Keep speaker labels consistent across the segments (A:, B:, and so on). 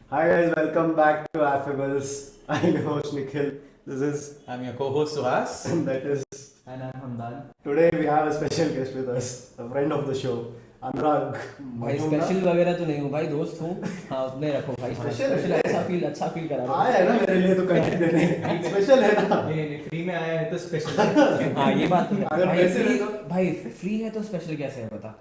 A: Hi guys, welcome back to Affables. I'm your host Nikhil. This is
B: I'm your co-host Suhas.
A: and that is
C: And I'm Hamdan.
A: today we have a special guest with us, a friend of the show, Anurag.
C: भाई
A: Majumdar.
C: Special वगैरह तो नहीं हूँ भाई, दोस्त हूँ। हाँ उतने रखो भाई।
A: Special है।
C: स्पेशल अच्छा फील करा।
A: आया है ना मेरे लिए तो कंटेंट देने। स्पेशल है ना।
B: नहीं फ्री में आया है तो स्पेशल है।
C: हाँ ये बात है।
A: अगर
C: भाई
A: पैसे
C: फ्री
A: ले तो-
C: भाई फ्री है तो स्पेशल कैसे है बता।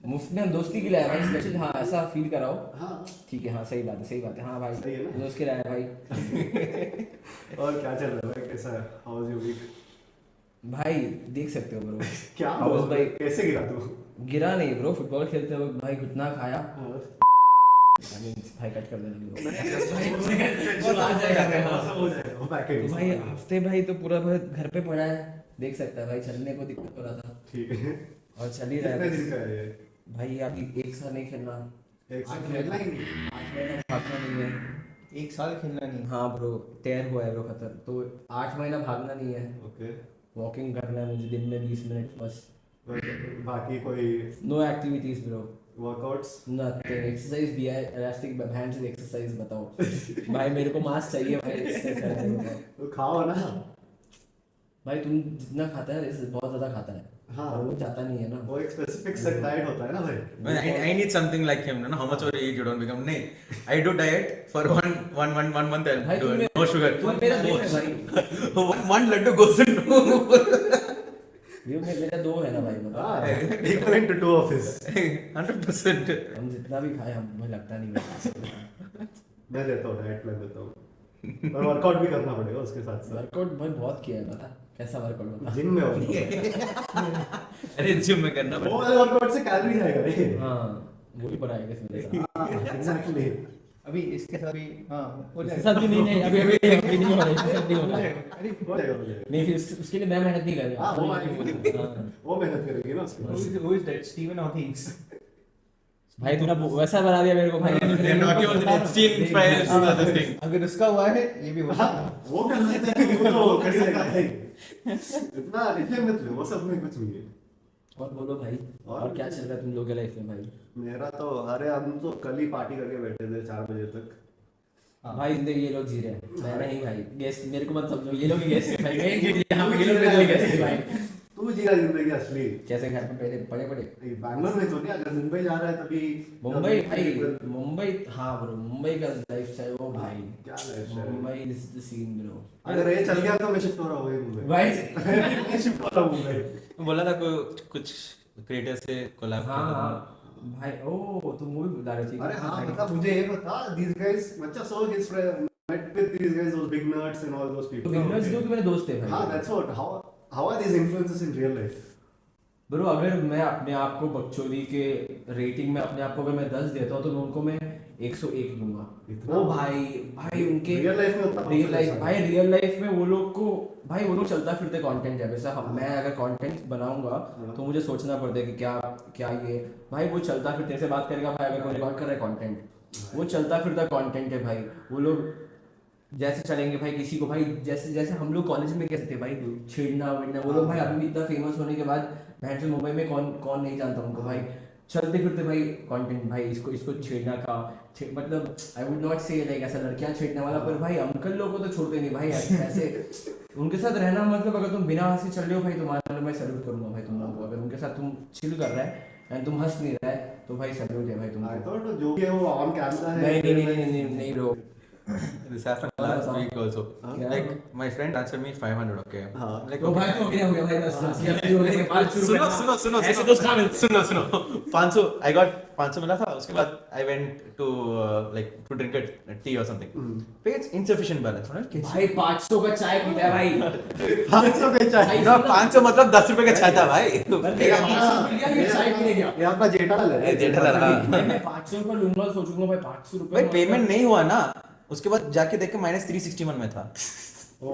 C: मुफ्त में हम दोस्ती के लिए आए भाई, स्पेशल हाँ ऐसा फील कराओ।
A: हाँ।
C: ठीक है, हाँ सही बात है हाँ भाई।
A: सही है ना?
C: दोस्त के लिए आए भाई।
A: और क्या चल रहा है भाई? कैसा है? How was your week?
C: भाई देख सकते हो ब्रो।
A: क्या?
C: How was भाई?
A: कैसे गिरा तू?
C: गिरा नहीं ब्रो, फुटबॉल खेलते वक्त भाई घुटना खाया।
A: हाँ।
C: भाई कट कर देना ब्रो।
A: हो जाएगा, वो back end।
C: तो भाई हफ्ते भाई तो पूरा भाई घर पे पड़ा है, देख सकता है भाई, चलने को दिक्कत हो रहा था
A: ठीक है।
C: और चल ही रहा
A: कितने
C: है
A: दिन का है ये?
C: भाई। अभी एक साल नहीं खेलना,
A: एक साथ खेलना ही नहीं।
C: 8 महीना भागना नहीं है।
B: एक साल खेलना नहीं।
C: हाँ ब्रो, तैयार हुआ है ब्रो खतर, तो 8 महीना भागना नहीं है।
A: ओके।
C: वॉकिंग करना है मुझे दिन में 20 मिनट बस।
A: बाकी कोई
C: no activities bro,
A: workouts?
C: Nothing. Exercise दिया है, इलास्टिक बैंड से एक्सरसाइज बताओ भाई, मेरे को मास चाहिए भाई एक्सरसाइज करने को बताओ।
A: तो खाओ ना।
C: भाई तुम जितना खाता है इससे बहुत ज्यादा खाता है।
A: हाँ।
C: और वो जाता नहीं है ना।
A: वो एक स्पेसिफिक सेट डाइट होता है ना भाई।
B: I need something like him. No, how much you eat, you don't become. नहीं, I do diet for one month and
C: भाई
B: do
C: तुम
B: no sugar.
C: तुम मेरा दो है भाई।
B: one laddu goes into
C: ये मेरा दो है ना भाई, मतलब
A: equivalent to two of his.
B: 100%.
C: हम जितना भी खाए हमें लगता नहीं है।
A: मैं देता हूँ डाइट प्लान देता हूँ। पर वर्कआउट भी करना पड़ेगा उसके साथ साथ।
C: वर्कआउट भाई बहुत किया है, पता कैसा वर्कआउट होता है।
A: जिम में होगा।
B: अरे जिम में करना
A: वो
B: पड़ेगा।
A: वाला वर्कआउट से कैलोरी जाएगा रे।
C: हाँ वो भी पढ़ाएगा इसमें।
A: एग्जैक्टली।
B: अभी इसके साथ भी हाँ हो
C: इसके साथ भी नहीं अभी नहीं हो रहा है, इसके साथ नहीं हो रहा है।
A: हो जाएगा हो जाएगा।
C: नहीं फिर उसके लिए मैं मेहनत नहीं कर रहा।
A: हाँ, वो आएगी।
C: हाँ।
A: वो मेहनत करेगी ना उसके बाद।
B: Who is that? Stephen Hawking.
C: भाई तूने वैसा बना दिया मेरे को भाई।
B: They're talking about the Epstein files and other thing. अगर उसका हुआ है ये भी
A: हाँ, वो कर सकते हैं, वो तो कर लेगा भाई। इतना टेंशन मत लो, वो सब में कुछ नहीं है।
C: और बोलो भाई, और क्या चल रहा है तुम लोगों के लाइफ में भाई?
A: मेरा तो अरे हम तो कल ही पार्टी करके बैठे थे 4 बजे तक।
C: भाई जिंदगी ये लोग जी रहे हैं, मैं नहीं भाई। गेस्ट मेरे को मत समझो, ये लोग ही गेस्ट है भाई। मैं नहीं जी यहाँ पे, ये लोग मेरे लिए गेस्ट है भाई।
A: तू जी रहा जिंदगी असली।
C: कैसे घर पे पहले पड़े पड़े
A: बैंगलोर में तो नहीं, अगर मुंबई जा रहा है तभी।
C: मुंबई भाई, मुंबई हाँ ब्रो, मुंबई का लाइफस्टाइल वो भाई।
A: क्या lifestyle है?
C: Mumbai is the scene bro.
A: अगर ये चल गया तो मैं शिफ्ट हो रहा हूँ मुंबई।
C: भाई
A: मैं शिफ्ट हो रहा हूँ मुंबई।
B: बोला था कुछ क्रिएटर से कोलैब
C: हाँ हाँ भाई, ओ तुम मूवी बता रहे थे।
A: अरे हाँ मतलब मुझे ये बता, these guys बच्चा so his friend met with these guys, those big nerds and all those
C: तो
A: people.
C: बिगनर्स लोग मेरे दोस्त थे
A: हाँ,
C: भाई।
A: that's what. How are these influences in real life?
C: Bro अगर मैं अपने आप को बकचोदी के रेटिंग में अपने आप को अगर मैं 10 देता हूँ तो मैं उनको मैं 101 दूंगा।
A: इतना?
C: ओ भाई भाई उनके
A: Real life में उतना
C: रियल लाइफ
A: confidence
C: भाई, रियल लाइफ में वो लोग को भाई, वो लोग चलता फिरते कंटेंट है। वैसा मैं अगर कंटेंट बनाऊंगा तो मुझे सोचना पड़ता है कि क्या क्या ये भाई, वो चलता फिरते से बात करेगा भाई। अगर कोई रिकॉर्ड कर रहा है कंटेंट, वो चलता फिरता कंटेंट है भाई। वो लोग जैसे चलेंगे भाई किसी को भाई, जैसे जैसे हम लोग कॉलेज में कैसे थे भाई, छेड़ना वेड़ना। वो लोग भाई अभी भी इतना फेमस होने के बाद बहन से मुंबई में कौन कौन नहीं जानता उनको भाई। चलते फिरते भाई कंटेंट भाई, इसको इसको छेड़ना का मतलब आई वुड नॉट से लाइक ऐसा लड़कियां छेड़ने वाला, पर भाई अंकल लोगों को तो छोड़ते नहीं भाई ऐसे। उनके साथ रहना मतलब, अगर तुम बिना हंसी चल रहे हो भाई, तुम्हारा मैं सैल्यूट करूंगा भाई तुम लोगों को। अगर उनके साथ तुम चिल कर रहा है एंड तुम हंस नहीं रहा है तो भाई सैल्यूट है भाई
A: I
C: तुमको।
A: thought जो भी है वो ऑन कैमरा है।
C: नहीं bro.
B: This happened last week also.
C: Yeah.
B: Like my friend transferred me 500. Okay.
A: हाँ।
B: Like
C: ओ भाई हो गया भाई, बस
B: सुनो
C: ऐसे तो स्टार्ट
B: सुनो 500 I got 500 मिला था। उसके बाद I went to like to drink a tea or something. पे it's insufficient balance.
C: भाई 500 का चाय पीता है भाई।
A: 500 का चाय।
B: ना 500 मतलब 10 रुपए का चाय था भाई।
C: मेरा 500 मिल गया, ये चाय पीने गया।
A: ये आपका जेठालाल है।
B: जेठालाल, हाँ।
C: मैं 500 का लूंगा, सोचूंगा भाई 500 रुपए
B: भाई पेमेंट नहीं हुआ ना, उसके बाद जाके देख के -361 में था।
C: ओ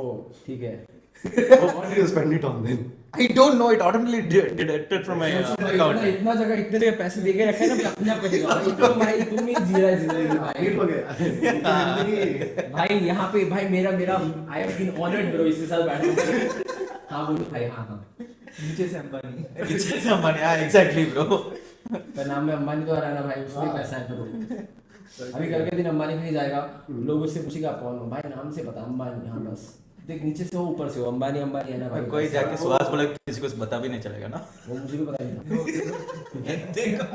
C: ठीक है।
A: What did you spend it on then?
B: I don't know, it automatically deducted from my account.
C: इतना जगह इतने जगह पैसे दे के रखे ना, अपने आप कटेगा भाई। तो भाई तुम ही जी रहा है जिंदगी भाई।
A: हिट हो गया।
C: भाई यहाँ पे भाई मेरा I have been honoured bro इसके साथ बैठा। हाँ बोलो भाई। हाँ
B: नीचे से अंबानी, हाँ exactly bro.
C: पर नाम में अंबानी तो आ रहा है ना भाई, उसमें पैसा है तो। अभी कल के दिन अंबानी कहीं जाएगा, लोग उससे पूछेगा आप कौन हो, भाई नाम से पता अंबानी, हाँ बस देख नीचे से हो ऊपर से हो, अंबानी अंबानी है ना भाई।
B: कोई जाके सुहास बोले किसी को पता भी नहीं चलेगा ना।
C: वो मुझे भी पता नहीं था,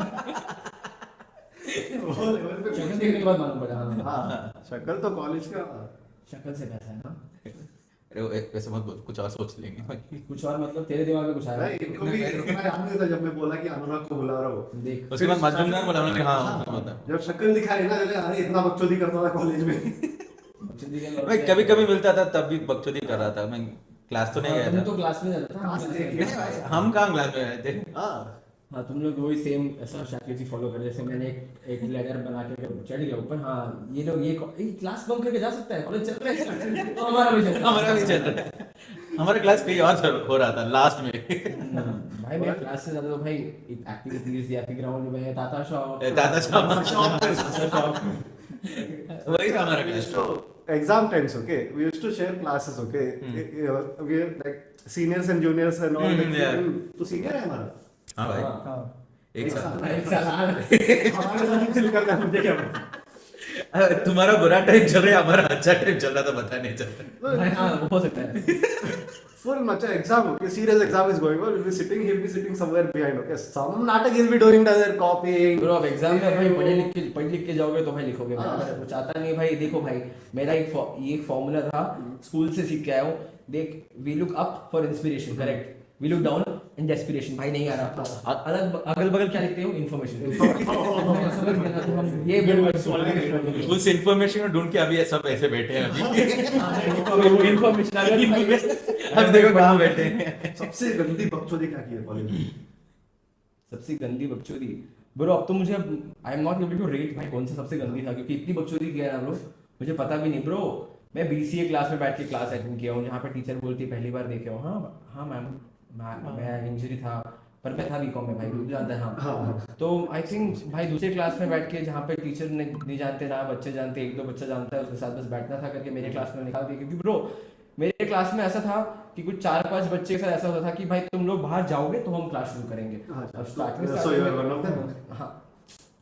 B: देखो
A: वो लेवल पे
C: शक्ल देखने के बाद मालूम पड़ा। हाँ
A: हाँ शक्ल तो कॉलेज का
C: शक्ल से पैसा है ना।
B: अरे वैसे मत बोल, कुछ और सोच लेंगे भाई।
C: कुछ और मतलब तेरे दिमाग में कुछ आया
A: भाई इनको भी इतना याद नहीं था जब मैं बोला कि अनुराग को बुला रहा हूँ।
C: देख।
B: उसके बाद मजनून बोला उन्होंने, हाँ होता
A: जब शक्ल दिखाई ना जैसे अरे इतना बकचोदी करता था कॉलेज में।
B: भाई कभी कभी मिलता था तब भी बकचोदी कर रहा था। मैं क्लास तो नहीं गया
C: तुम
B: था।
C: तो क्लास में जाता था, हम क्लास में गए।
B: हम कहाँ क्लास में गए थे?
A: हाँ
C: हाँ तुम लोग वही सेम ऐसा स्ट्रैटेजी फॉलो कर, जैसे मैंने एक लेडर बना के चढ़ गया ऊपर। हाँ ये लोग ये क्लास बंक करके जा सकता है, कॉलेज चल रहा है तो हमारा भी चल रहा है।
B: हमारा भी चल रहा है। हमारा क्लास कहीं और हो रहा था लास्ट में।
C: भाई मैं क्लास से ज्यादा तो भाई एक्टिविटीज या फिर ग्राउंड में ताता शॉप
B: दादा शाह
C: शॉप
B: वही था हमारा class.
A: exam times, okay, we used to share classes, okay. We are like seniors and juniors and all.
B: yeah.
A: तो senior है हमारा।
B: हाँ भाई
C: हाँ
B: एक साथ।
C: एक साल
A: हमारे साथ चिल करना है, मुझे क्या पता।
B: तुम्हारा बुरा टाइम चल रहा है, हमारा अच्छा टाइम चल रहा था, पता नहीं चल रहा।
C: भाई हाँ हो सकता है।
A: Full macha exam, okay, serious exam is going on. He'll be sitting somewhere behind, okay. Some natak he'll be doing there, copying.
C: Bro अब एग्जाम में भाई पढ़ लिख के जाओगे तो भाई लिखोगे भाई, अगर कुछ आता नहीं भाई। देखो भाई मेरा एक फॉर्मूला था, स्कूल से सीख के आया हूँ। देख we look up for inspiration, correct, we look down in desperation. भाई नहीं आ रहा, अलग अगल बगल क्या लिखते हो, इन्फॉर्मेशन। ये
B: उस इन्फॉर्मेशन को ढूंढ के अभी ये सब ऐसे बैठे हैं अभी।
C: इन्फॉर्मेशन
B: अब देखो कहाँ बैठे हैं।
A: सबसे गंदी बकचोदी क्या की है कॉलेज में?
C: सबसे गंदी बकचोदी ब्रो, अब तो मुझे I am not able to rate भाई कौन सा सबसे गंदी था, क्योंकि इतनी बकचोदी किया ना ब्रो, मुझे पता भी नहीं। ब्रो मैं बीसीए क्लास में बैठ के क्लास अटेंड किया हूँ, जहाँ पे टीचर बोलती है पहली बार देखे हो, हाँ मैम मैं इंजरी था, पर मैं था बीकॉम में भाई, तू जानता है। हाँ तो आई थिंक भाई दूसरे क्लास में बैठ के जहाँ पे टीचर नहीं जानते ना बच्चे जानते, एक दो बच्चा जानता है उसके साथ बस बैठना था करके मेरे क्लास में निकाल दिया। क्योंकि ब्रो मेरे क्लास में ऐसा था कि कुछ 4-5 बच्चे के साथ ऐसा होता था कि भाई तुम लोग बाहर जाओगे तो हम क्लास शुरू करेंगे। अब
A: So you are one of them?
C: हाँ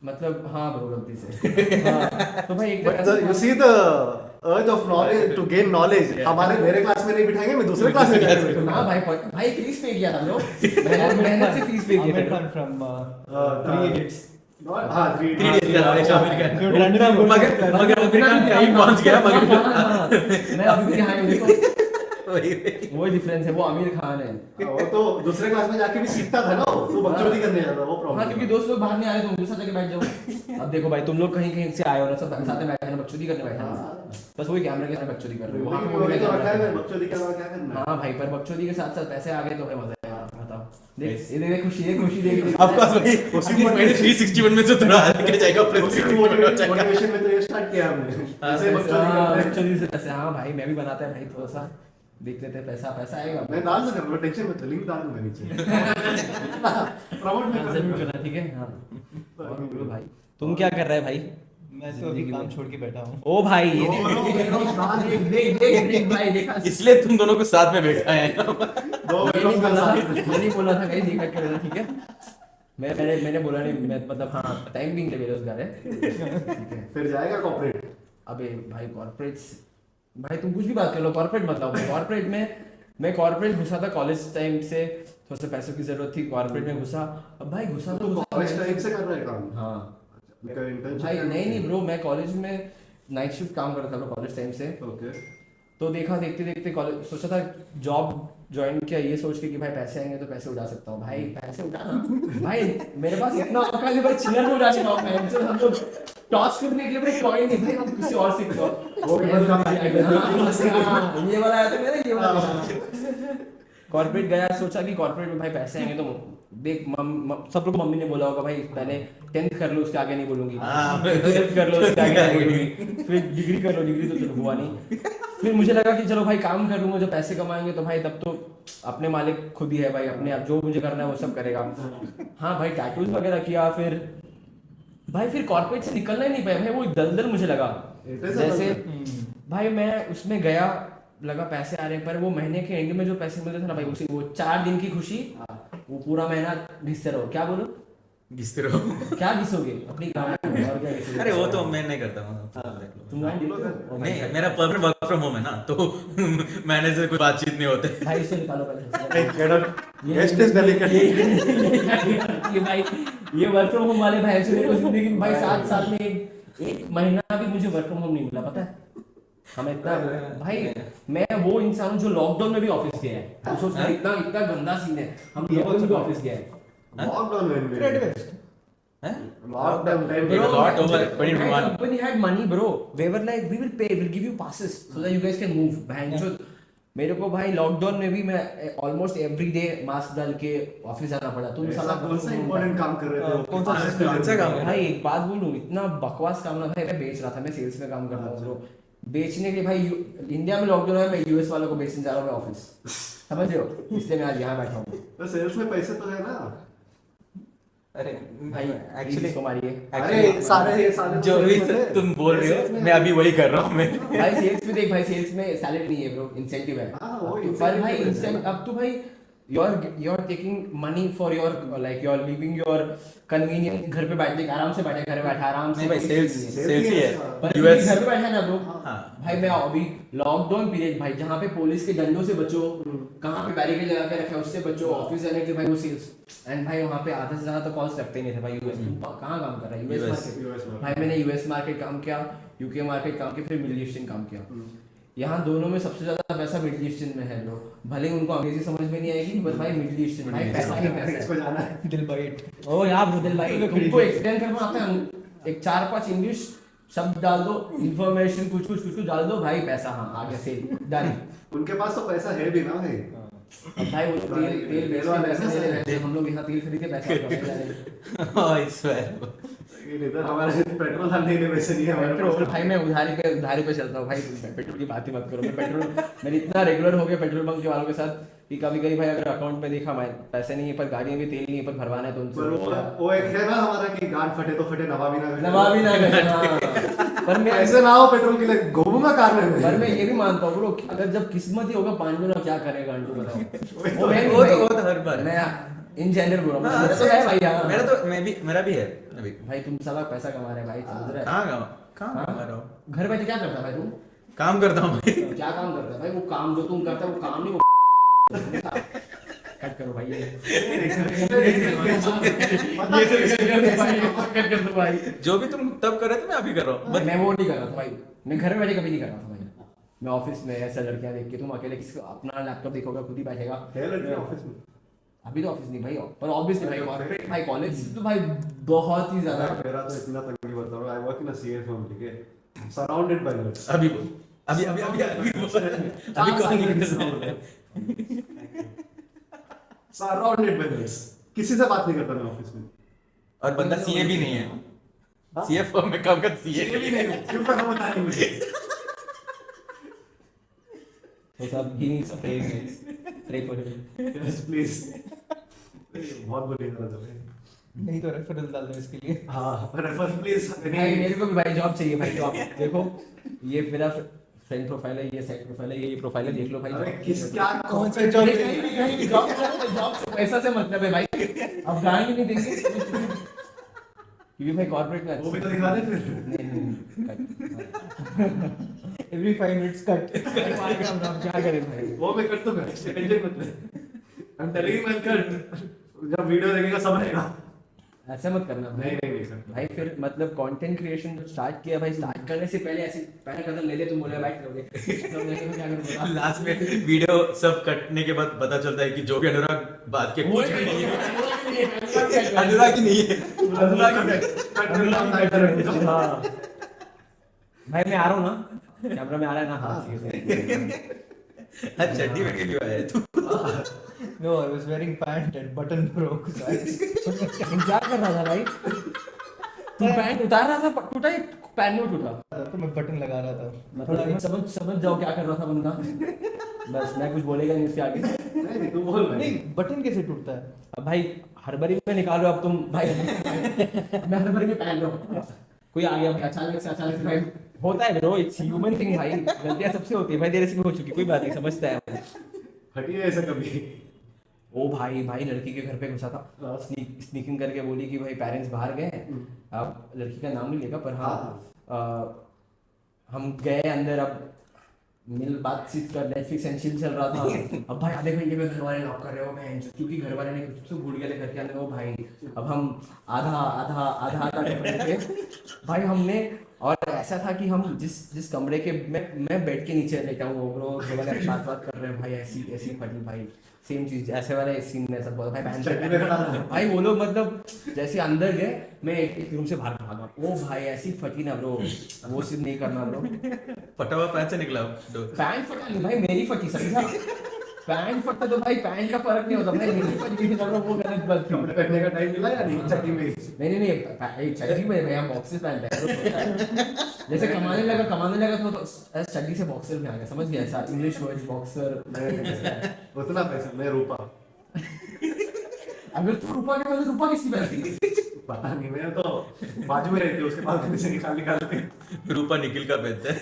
C: मतलब हाँ ब्रो गलती से। हाँ, तो भाई एक बार
A: But you see the urge of knowledge to gain knowledge. हमारे मेरे क्लास में नहीं बिठाएंगे, मैं दूसरे क्लास में बिठाएंगे।
C: हाँ भाई फीस पे किया था हम लोग, मेहनत से फीस पे किया था।
D: from
A: 3
D: idiots.
A: हाँ 3
B: मगर अमेरिकन कहीं पहुंच गया, मगर
C: मैं अभी भी यहाँ हूँ, देखो
B: वही
C: वही डिफरेंस है, वो आमिर खान है।
A: वो तो दूसरे क्लास में जाके भी सीखता था ना, वो बकचोदी करने जाता, वो
C: हाँ
A: प्रॉब्लम।
C: क्योंकि दोस्त लोग बाहर नहीं आ रहे तो उनके साथ जाके बैठ जाओ। अब देखो भाई तुम लोग कहीं कहीं से आए हो ना, सब साथ में बैठे हैं बकचोदी करने बैठे हैं, बस वही कैमरे के साथ बकचोदी कर रहे हो। वहाँ पे वो भी
A: तो रखा है,
C: कैमरा।
A: बकचोदी करना क्या करना है?
C: हाँ भाई पर बकचोदी के साथ साथ पैसे आ गए तो भाई मजा आया, बताओ। देख ये देख खुशी देख
B: ऑफ कोर्स भाई, एटलीस्ट मैंने 361 में से थोड़ा आगे जाएगा, प्लस
A: मोटिवेशन में तो ये स्टार्ट किया हमने, ऐसे बकचोदी करते हैं।
C: बकचोदी से पैसे, हाँ भाई मैं भी बनाता है भाई, थोड़ा सा देख लेते हैं पैसा आएगा।
A: मैं डाल दूंगा, नो टेंशन मत, लिंक डाल दूंगा नीचे। प्रमोट में कर
C: जरूर
A: दूंगा।
C: करना, ठीक है। हाँ और बोलो भाई तुम क्या कर रहे हैं भाई?
D: मैं तो अभी काम छोड़ के बैठा हूँ।
C: ओ भाई ये देख भाई देखा,
B: इसलिए तुम दोनों को साथ में बैठा है।
C: मैं नहीं बोला था कहीं देखा के, ठीक है। मैंने बोला नहीं, मैं मतलब हाँ टाइम भी बेरोजगार है, ठीक है।
A: फिर जाएगा कॉर्पोरेट।
C: अबे भाई कॉर्पोरेट्स, भाई तुम कुछ भी बात कर लो, कॉर्पोरेट मतलब कॉर्पोरेट में मैं कॉर्पोरेट घुसा था कॉलेज टाइम से, थोड़ा सा पैसों की जरूरत थी, कॉर्पोरेट में घुसा। अब भाई घुसा तो
A: कॉलेज टाइम से कर रहा है काम?
C: हाँ
A: मतलब इंटर्नशिप?
C: भाई नहीं ब्रो, मैं कॉलेज में नाइट शिफ्ट काम करता था कॉलेज टाइम से।
A: ओके।
C: तो देखा देखते देखते कॉलेज सोचा था जॉब ज्वाइन किया ये सोच के कि भाई पैसे आएंगे तो पैसे उड़ा सकता हूँ। भाई पैसे उठाना भाई मेरे पास इतना औकात है भाई, चिल्लर में उड़ा सकता हूँ मैं। हमसे हम लोग टॉस करने के लिए भाई कॉइन नहीं, भाई हम किसी और से
A: वो भी बस काम
C: ये वाला आया था मेरा, ये वाला कॉर्पोरेट गया, सोचा कि कॉर्पोरेट में भाई पैसे आएंगे तो देख सब लोग मम्मी ने बोला होगा भाई पहले 10th कर लो उसके आगे नहीं बोलूंगी, 12th कर लो उसके आगे नहीं बोलूंगी, फिर डिग्री कर लो, डिग्री तो चलो हुआ नहीं। फिर मुझे लगा कि चलो भाई काम कर लूंगा, जब पैसे कमाएंगे तो भाई तब तो अपने मालिक खुद ही है भाई, अपने आप जो मुझे करना है वो सब करेगा। हाँ भाई टैटूज वगैरह किया, फिर कॉर्पोरेट से निकलना ही नहीं पाया भाई, वो दलदल मुझे लगा। जैसे भाई मैं उसमें गया, लगा पैसे आ रहे हैं, पर वो महीने के एंड में जो पैसे मिलते थे ना भाई, उसी वो 4 दिन की खुशी वो पूरा महीना घिसते रहो। क्या बोलो?
B: घिसते रहो।
C: क्या घिसोगे अपनी गांड में, और क्या घिसोगे?
B: अरे वो तो मैं नहीं करता हूँ, देख लो।
C: तुम गांड देखते हो?
B: नहीं, मेरा परमानेंट वर्क फ्रॉम होम है ना, तो मैनेजर से कोई बातचीत नहीं होते।
C: भाई इसको निकालो पहले।
A: Get out. Guest is delicate.
C: ये भाई, ये वर्क फ्रॉम होम वाले भाई से मेरे को जिंदगी में भाई 7 साल में एक महीना भी मुझे वर्क फ्रॉम होम नहीं मिला, पता है? हम इतना भाई, मैं वो इंसान हूं जो लॉकडाउन में भी ऑफिस गया है। हम सोचते हैं इतना इतना गंदा सीन है, हम लॉकडाउन में भी ऑफिस गए हैं।
A: Lockdown when we-
D: Red West.
B: हैं?
A: Lockdown time.
B: Bro, got over
C: my
B: 2021.
C: company had money, bro. They were like, we will pay, we'll give you passes so that you guys can move. बहनचोद, मेरे को भाई lockdown में भी मैं almost every day mask डाल के office जाना पड़ा। तुम
A: ऐसा
C: साला
A: कौन सा important काम कर रहे थे?
D: कौन सा
B: कौन सा काम है?
C: भाई एक बात बोलूं, इतना बकवास काम ना भाई, मैं बेच रहा था, मैं सेल्स में काम करता हूँ ब्रो। बेचने के लिए भाई इंडिया में लॉकडाउन है, मैं यूएस वालों को बेचने जा रहा हूँ मैं ऑफिस, समझ रहे हो? इसलिए मैं आज यहाँ बैठा हूँ
A: तो सेल्स में पैसे तो है ना।
B: अरे
C: भाई।
B: एक्चुअली
C: इसको मारिए
A: अरे सारे
B: जो भी तुम बोल रहे हो मैं अभी वही कर रहा हूँ मैं।
C: भाई। सेल्स में देख भाई, सेल्स में सैलरी नहीं है ब्रो, इंसेंटिव है।
A: हाँ, वो
C: पर
A: incentive
C: भाई
A: है।
C: इंसेंटिव अब तो भाई you're taking money for your like you're leaving your convenience, घर पे बैठे आराम से बैठे, घर बैठे आराम से।
B: नहीं भाई, सेल्स
A: Sales
B: सेल्स ही
A: ही
B: है
A: है।
C: पर
B: यूएस।
C: घर पे बैठा है ना ब्रो।
B: हाँ।
C: भाई मैं अभी लॉकडाउन पीरियड भाई, जहाँ पे पुलिस के डंडों से बचो, कहाँ पे बैरिकेड लगा के रखे उससे बचो, ऑफिस जाने के लिए भाई वो सेल्स। एंड भाई वहाँ पे आधा से ज्यादा तो कॉल्स लगते ही नहीं थे भाई। यूएस कहाँ काम कर रहा है? US
B: US
C: market. भाई मैंने यूएस मार्केट काम किया, यूके मार्केट काम किया, फिर मिडिल ईस्टर्न काम किया। यहाँ दोनों में सबसे ज्यादा पैसा मिडिल ईस्टर्न में है ब्रो। भले ही उनको अंग्रेजी समझ में नहीं आएगी, पर भाई मिडिल ईस्टर्न भाई पैसा ही पैसा
A: इसको
C: है।
A: जाना है।
D: दिल बाइट।
C: ओ यार ब्रुदल भाई, तुमको एक्सप्लेन करना आता है? एक 4-5 इंग्लिश शब्द डाल दो, इंफॉर्मेशन कुछ कुछ कुछ कुछ डाल दो भाई, पैसा हाँ आगे से डन।
A: उनके पास तो पैसा है भी ना भाई।
C: अब भाई वो तेल तेल बेच के पैसे ले रहे हैं, हम लोग यहाँ तेल खरीद के पैसा कमा रहे हैं।
B: I swear.
A: इधर हमारे पेट्रोल डालने के लिए पैसे नहीं है हमारे
C: पेट्रोल
A: पास।
C: भाई मैं उधारी पे चलता हूँ भाई। पेट्रोल की बात ही मत करो। मैं पेट्रोल मेरी इतना रेगुलर हो गया पेट्रोल पंप के वालों के साथ कि कभी कभी भाई अगर अकाउंट में देखा मैं पैसे नहीं है, पर गाड़ी में भी तेल नहीं है, पर भरवाना है तो
A: पर
C: उनसे
A: वो एक है ना हमारा कि गांड फटे तो फटे नवा भी ना घटे।
C: नवा भी ना करना। पर मैं
A: ऐसे ना हो पेट्रोल के लिए घूमूंगा कार में
C: पर मैं ये भी मानता हूँ ब्रो, अगर जब किस्मत ही होगा पांडु ना क्या करेगा अंटू बताओ। वो मैं
B: वो तो हर बार।
C: मैं इन जनरल बोल रहा हूँ, मेरा तो है भाई यहाँ।
B: मेरा भी है अभी।
C: भाई तुम साला पैसा कमा रहे हैं भाई, समझ रहे
B: कहाँ कमा रहा हूँ?
C: घर बैठे क्या करता है भाई तू?
B: काम करता हूँ भाई।
C: क्या काम करता है भाई? वो काम जो तुम करता है वो काम नहीं, वो कट करो भाई ये। कट कर दो भाई।
B: जो भी तुम तब कर रहे थे मैं अभी कर रहा हूँ।
C: मैं वो नहीं कर रहा था भाई, मैं घर में बैठे कभी नहीं कर रहा था भाई। मैं ऑफिस में ऐसा लड़कियां देख के, तुम अकेले किसी अपना लैपटॉप देखोगे खुद ही बैठेगा।
A: है लड़की ऑफिस में।
C: अभी तो ऑफिस नहीं भाई, पर ऑब्वियसली भाई कॉर्पोरेट भाई कॉलेज तो भाई बहुत ही ज्यादा।
A: मेरा तो इतना तंगी बता रहा हूँ। I work in a CA firm, ठीक है, सराउंडेड बाय गर्ल्स।
B: अभी
A: सराउंडेड बाय गर्ल्स। किसी से बात नहीं करता मैं ऑफिस में।
B: और बंदा सीए भी नहीं है। सीए फर्म में काम कर सीए
A: सीए भी नहीं हूँ। क्यों पता बताया मुझे?
C: तो सब ही needs a pray for him.
A: Yes please. बहुत बुरी हालत है।
D: नहीं तो रेफरल डाल दो इसके लिए।
A: हाँ रेफर प्लीज।
C: भाई मेरे को भी भाई जॉब चाहिए भाई, जॉब। देखो ये मेरा फ्रेंड प्रोफाइल है, ये साइड प्रोफाइल है, ये प्रोफाइल है, देख लो भाई।
A: अरे किस क्या
D: कौन सा जॉब?
C: कहीं जॉब से पैसा से मतलब है भाई। अब गाड़ी नहीं देंगे क्योंकि भाई कॉर्पोरेट में
A: वो भी तो दिखा दे फिर।
D: Every 5 minutes cut.
C: क्या करें भाई?
A: वो मैं कट तो कर, टेंशन मत ले। I'm telling you, मैं कट। जब वीडियो देखेगा सब रहेगा।
C: ऐसा मत करना भाई।
A: नहीं सर।
C: भाई फिर मतलब कंटेंट क्रिएशन जब स्टार्ट किया भाई, स्टार्ट करने से पहले ऐसे पहला कदम ले ले, तुम बोले बैठ करोगे तो मैं क्या करूंगा?
B: लास्ट में वीडियो सब कटने के बाद पता चलता है कि जो भी अनुराग बात के कुछ भी नहीं है। अनुराग ही नहीं है।
C: हाँ भाई मैं आ रहा हूँ ना, कैमरा में आ रहा है ना? हाँ
B: आज चड्डी में क्यों आया है तू?
D: No, I was wearing pant and button broke.
C: तुम क्या कर रहा था भाई? तुम पैंट उतार रहा था, टूटा ही पैंट नहीं टूटा।
D: तो मैं बटन लगा रहा था।
C: मतलब समझ जाओ क्या कर रहा था बंदा। बस मैं कुछ बोलेगा नहीं उसके आगे।
A: नहीं तू बोल भाई।
D: नहीं, बटन कैसे टूटता है?
C: अब भाई हड़बड़ी में निकालो अब तुम भाई। मैं हड़बड़ी में पहन रहा हूँ, कोई आ गया भाई अचानक से भाई। होता है ब्रो, इट्स ह्यूमन थिंग भाई, गलतियां सबसे होती है भाई, तेरे से भी हो चुकी, कोई बात नहीं, समझता है।
A: हटिए ऐसा कभी।
C: ओ भाई भाई लड़की के घर पे घुसा था, स्नीकिंग करके बोली कि भाई पेरेंट्स बाहर गए हैं, अब लड़की का नाम नहीं लेगा पर हाँ हम गए अंदर, अब मिल बातचीत कर नेटफ्लिक्स एंड चिल चल रहा था। अब भाई आधे घंटे में घर वाले नॉक कर रहे हो मैं, क्योंकि घर वाले ने कुछ तो भूल गए थे घर के अंदर। ओ भाई अब हम आधा आधा आधा आधा कमरे थे भाई हमने, और ऐसा था कि हम जिस कमरे के मैं बेड के नीचे लेटा हूँ, वो घर वाले बात बात कर रहे हैं भाई, ऐसी ऐसी फटी भाई, सेम चीज ऐसे वाले सीन में सब भाई बहन भाई वो लोग मतलब जैसे अंदर गए, मैं एक रूम से बाहर भागा, ओ भाई ऐसी फटी ना ब्रो, वो सीन नहीं करना ब्रो।
B: फटा हुआ पैंट से निकला डोर।
C: पैंट फटा नहीं भाई, मेरी फटी समझा, पैंट फटा तो भाई पैंट का फर्क नहीं होता भाई, मेरी फटी थी तो वो गलत बात थी।
A: कपड़े पहनने का टाइम मिला या नहीं चड्डी में?
C: नहीं चड्डी में मैं बॉक्सेस पहनता है जैसे कमाने लगा तो चड्डी से बॉक्सर में आ गया, समझ गया ऐसा इंग्लिश वर्ड बॉक्सर।
A: उतना पैसा मैं रूपा
C: अगर तू रूपा के बदले रूपा किसकी पहनती?
A: पता नहीं, मैं तो बाजू में रहती हूँ उसके पास से निकाल के।
B: रूपा निखिल का पहनता है।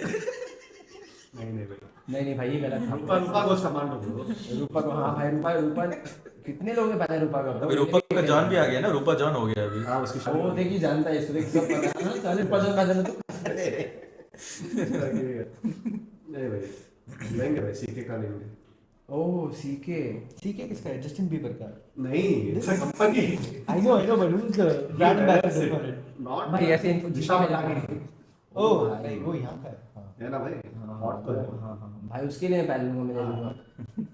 A: नहीं भाई,
C: नहीं भाई ये गलत था।
A: रूपा को सामान दो।
C: रूपा को हाँ भाई, रूपा कितने लोग हैं पहले रूपा का?
B: अभी रूपा का जॉन भी आ गया ना, रूपा जॉन हो गया अभी।
A: हाँ उसकी
C: वो देखिए जानता है इसको, देख सब पता है ना, साले रूपा जॉन का जन्म तो
A: नहीं भाई, लेंगे भाई, सीखे का लेंगे।
C: ओह सीके
D: सीके किसका है? जस्टिन बीबर का।
A: नहीं it's a company.
D: I know, but who's the brand ambassador for it?
A: Not
C: भाई ऐसे
A: दिशा में लागे
D: Oh, भाई वो यहाँ का है। हाँ।
A: है ना भाई, हॉट तो है।
C: हाँ भाई उसके लिए पहन लूंगा मैं, ले लूंगा।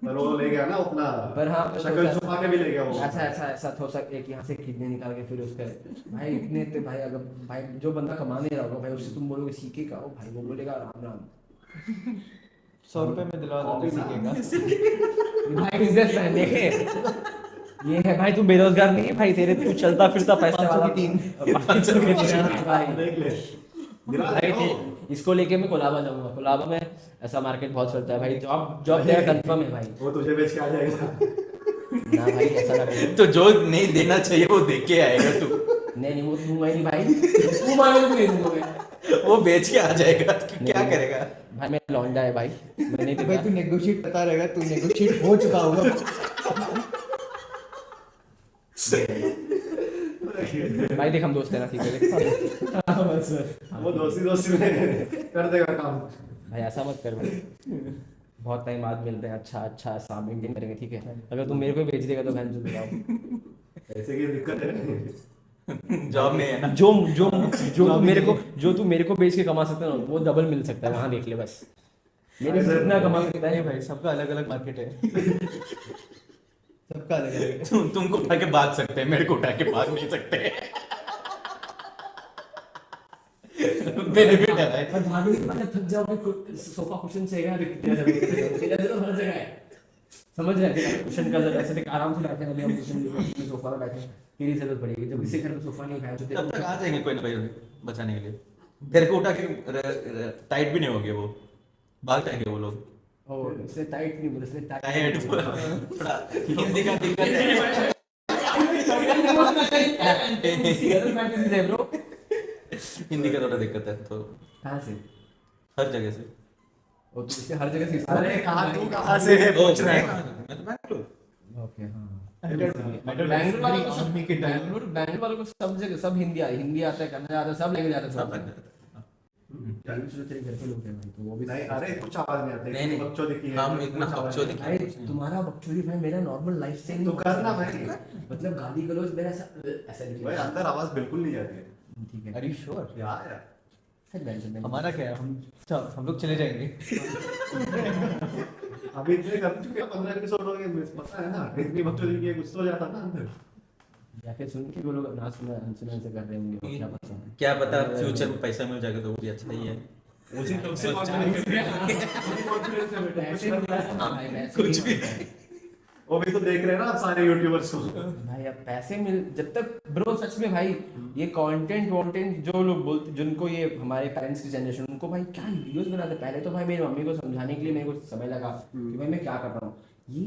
A: पर वो ले गया ना उतना,
C: पर हाँ
A: शक्ल छुपा के भी ले गया वो।
C: ऐसा हो सकता एक यहाँ से किडनी निकाल के फिर उसका भाई इतने थे भाई, अगर भाई जो बंदा कमा नहीं रहा होगा भाई उससे तुम बोलोगे सीके का, ओ भाई वो बोलेगा राम राम।
D: 100 रुपए में दिलवा दो सीके का।
C: भाई बिजनेस मैन देखे ये है भाई, तू बेरोजगार नहीं है भाई, तेरे तू चलता फिरता पैसे वाला 500 की 3 भाई
A: देख ले
C: भाई ठीक, इसको लेके मैं कोलाबा जाऊंगा, कोलाबा में ऐसा मार्केट बहुत चलता है भाई, जॉब तेरा कंफर्म है भाई।
A: वो तुझे बेच के आ जाएगा
C: ना भाई ऐसा लगेगा
B: तो जो नहीं देना चाहिए वो दे के आएगा तू।
C: नहीं वो दूंगा ही नहीं भाई, तू मांगे तो नहीं दूंगा मैं।
B: वो बेच के आ जाएगा तो क्या करेगा?
C: भाई मैं लौंडा है भाई, मैं नहीं
D: भाई तू नेगोशिएट करता रहेगा, तू नेगोशिएट हो चुका होगा।
C: भाई देख हम दोस्त हैं ना, ठीक है देख
A: वो दोस्ती में कर देगा काम।
C: भाई ऐसा मत कर भाई, बहुत टाइम बाद मिलते हैं, अच्छा ऐसा मेंटेन करेंगे ठीक है। अगर तुम मेरे को बेच देगा तो बहन बताओ
A: ऐसे की दिक्कत है।
B: जॉब नहीं है ना।
C: जो तू मेरे को बेच के कमा सकता है ना, वो डबल मिल सकता है, वहां देख ले बस। मेरे से जितना कमा सकता
D: नहीं
C: है
D: भाई, सबका अलग अलग मार्केट है। सबका अलग अलग है।
B: तुमको उठा के भाग सकते हैं, मेरे को उठा के भाग नहीं सकते। बेनिफिट है भाई।
C: पर भागने के बाद थक जाओगे, सोफा कुशन से हर जगह है, समझ रहे हैं? कुशन का जरा ऐसे देख आराम से बैठे हैं, हम कुशन सोफा पे बैठे हैं, तेरी जरूरत पड़ेगी जब किसी घर में सोफा नहीं उठाया तो
B: तब तक आ जाएंगे कोई ना कोई बचाने के लिए। तेरे को उठा के टाइट भी नहीं होगे, वो भाग जाएंगे वो लोग।
C: और इससे टाइट नहीं बोले, इससे
B: टाइट थोड़ा हिंदी का दिक्कत है।
C: ब्रो
B: हिंदी का थोड़ा दिक्कत है तो
C: कहाँ से?
B: हर जगह से।
C: और तू इससे हर जगह से
A: अरे कहाँ तू कहाँ से है पूछ रहा है?
B: मैं तो बैंगलोर।
C: ओके हाँ
D: बैंगलोर
C: वालों को सब जगह सब हिंदी आता है, कन्नड़ आता है, सब लैंग्वेज आता है, सब तेरे घर पे लोग हैं भाई, तो वो भी
A: नहीं, अरे कुछ आवाज नहीं आती।
B: नहीं,
A: बकचोदी की है।
B: हम इतना
A: कुछ आवाज
B: बकचोदी
A: नहीं।
C: भाई तुम्हारा बकचोदी भाई मेरा नॉर्मल लाइफ से
A: तो करना भाई।
C: मतलब गाली गलौज मेरा ऐसा नहीं
A: भाई अंदर आवाज बिल्कुल नहीं जाती है
C: ठीक है।
D: Are you sure?
A: यार
C: सच में
D: हमारा क्या है, हम लोग चले जाएंगे।
A: अभी इतने कर चुके हैं, 15 एपिसोड हो गए, पता है ना इतनी बकचोदी की है, कुछ तो जाता ना अंदर।
C: या फिर सुन के वो लोग ना सुना अनसुना से कर रहे होंगे, क्या पता।
B: क्या पता फ्यूचर में पैसा मिल जाएगा तो वो भी अच्छा ही है।
A: उसी
C: ऐसे नहीं करना भाई, वैसे
B: कुछ भी।
C: नहीं करना।
A: वो भी तो देख रहे हैं ना आप सारे यूट्यूबर्स को।
C: भाई अब पैसे मिल जब तक ब्रो, सच में भाई ये कंटेंट जो लोग बोलते, जिनको ये हमारे पेरेंट्स की जनरेशन, उनको भाई क्या वीडियोस बनाते। पहले तो भाई मेरी मम्मी को समझाने के लिए मेरे को समय लगा कि भाई मैं क्या कर रहा हूँ, ये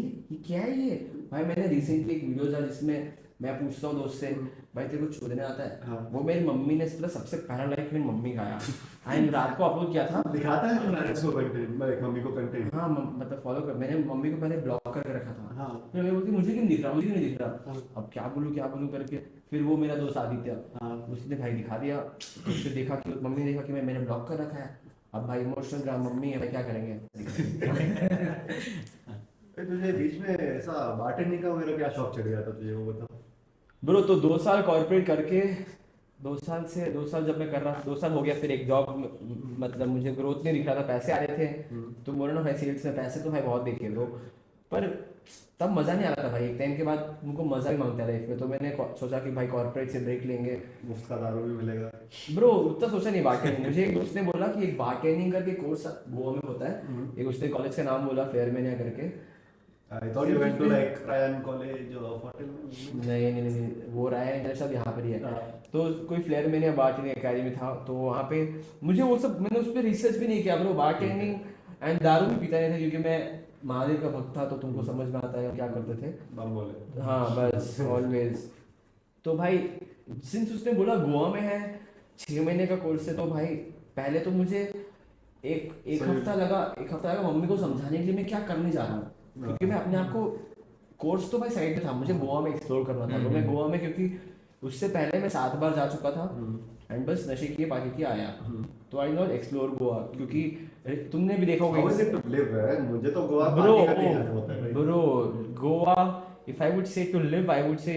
C: क्या है ये। भाई मैंने रिसेंटली एक वीडियो था जिसमें मैं पूछता हूँ दोस्त से भाई तेरे को चोदने आता है?
A: हाँ।
C: वो मेरी मम्मी ने सबसे पहला लाइक मेरी मम्मी का आया एंड रात को अपलोड किया था।
A: दिखाता है पेरेंट्स को कंटेंट, लाइक मम्मी को कंटेंट।
C: हाँ मतलब फॉलो कर, मैंने मम्मी को पहले ब्लॉक करके रखा था।
A: हाँ।
C: फिर मैं बोलती मुझे क्यों नहीं दिख रहा, मुझे क्यों नहीं दिख रहा, अब क्या बोलूँ करके फिर वो मेरा दोस्त आदित्य,
A: हाँ।
C: उसने भाई दिखा दिया। उसने देखा कि मम्मी ने देखा कि मैंने ब्लॉक कर रखा है। अब भाई इमोशनल ड्रामा मम्मी है भाई, क्या करेंगे।
A: तुझे बीच में ऐसा बार्टेंडिंग का वगैरह क्या शौक चढ़ गया था तुझे, वो बता।
C: ब्रो तो 2 साल कॉर्पोरेट करके 2 साल जब मैं कर रहा, 2 साल हो गया, फिर एक जॉब, मतलब मुझे ग्रोथ नहीं दिख रहा था, पैसे आ रहे थे। तो बोलो ना भाई सेल्स में पैसे तो भाई बहुत देखे ब्रो, पर तब मज़ा नहीं आ रहा था भाई। एक टाइम के बाद तुमको मज़ा भी मांगता है लाइफ में, तो मैंने सोचा कि भाई कॉर्पोरेट से ब्रेक लेंगे।
A: मुफ्त का दारू भी मिलेगा।
C: ब्रो उतना सोचा नहीं बार्टेंडिंग। मुझे एक दोस्त ने बोला कि एक बार्टेंडिंग करके कोर्स गोवा में होता है, एक उसने कॉलेज का नाम बोला फेयरमैनिया करके।
A: I thought you went to like Ryan College or hotel.
C: नहीं, वो राय मेरे साथ यहाँ पर ही है।
A: हाँ।
C: तो कोई फ्लेयर मैंने बार्टेंडिंग एकेडमी था, तो वहाँ पे मुझे वो सब, मैंने उस पर रिसर्च भी नहीं किया ब्रो। बार्टेंडिंग एंड दारू भी पीता नहीं था, क्योंकि मैं महादेव का भक्त था, तो तुमको समझ में आता है क्या करते थे।
A: बम बोले।
C: हाँ बस ऑलवेज। तो भाई सिंस उसने बोला गोवा में है 6 महीने का कोर्स है, तो भाई पहले तो मुझे एक हफ्ता लगा मम्मी को समझाने के लिए मैं क्या करने जा रहा हूँ, क्योंकि मैं अपने आप को, कोर्स तो भाई साइड पे था, मुझे गोवा में एक्सप्लोर करना था। तो मैं गोवा में, क्योंकि उससे पहले मैं 7 बार जा चुका था एंड बस नशे किए बाकी किए आया, तो आई नॉट एक्सप्लोर गोवा। क्योंकि तुमने भी देखा
A: How is
C: होगा
A: it to live है? मुझे तो गोवा
C: ब्रो,
A: पार्टी करने जाना होता है भाई।
C: Bro Goa, if I would say to live, I would say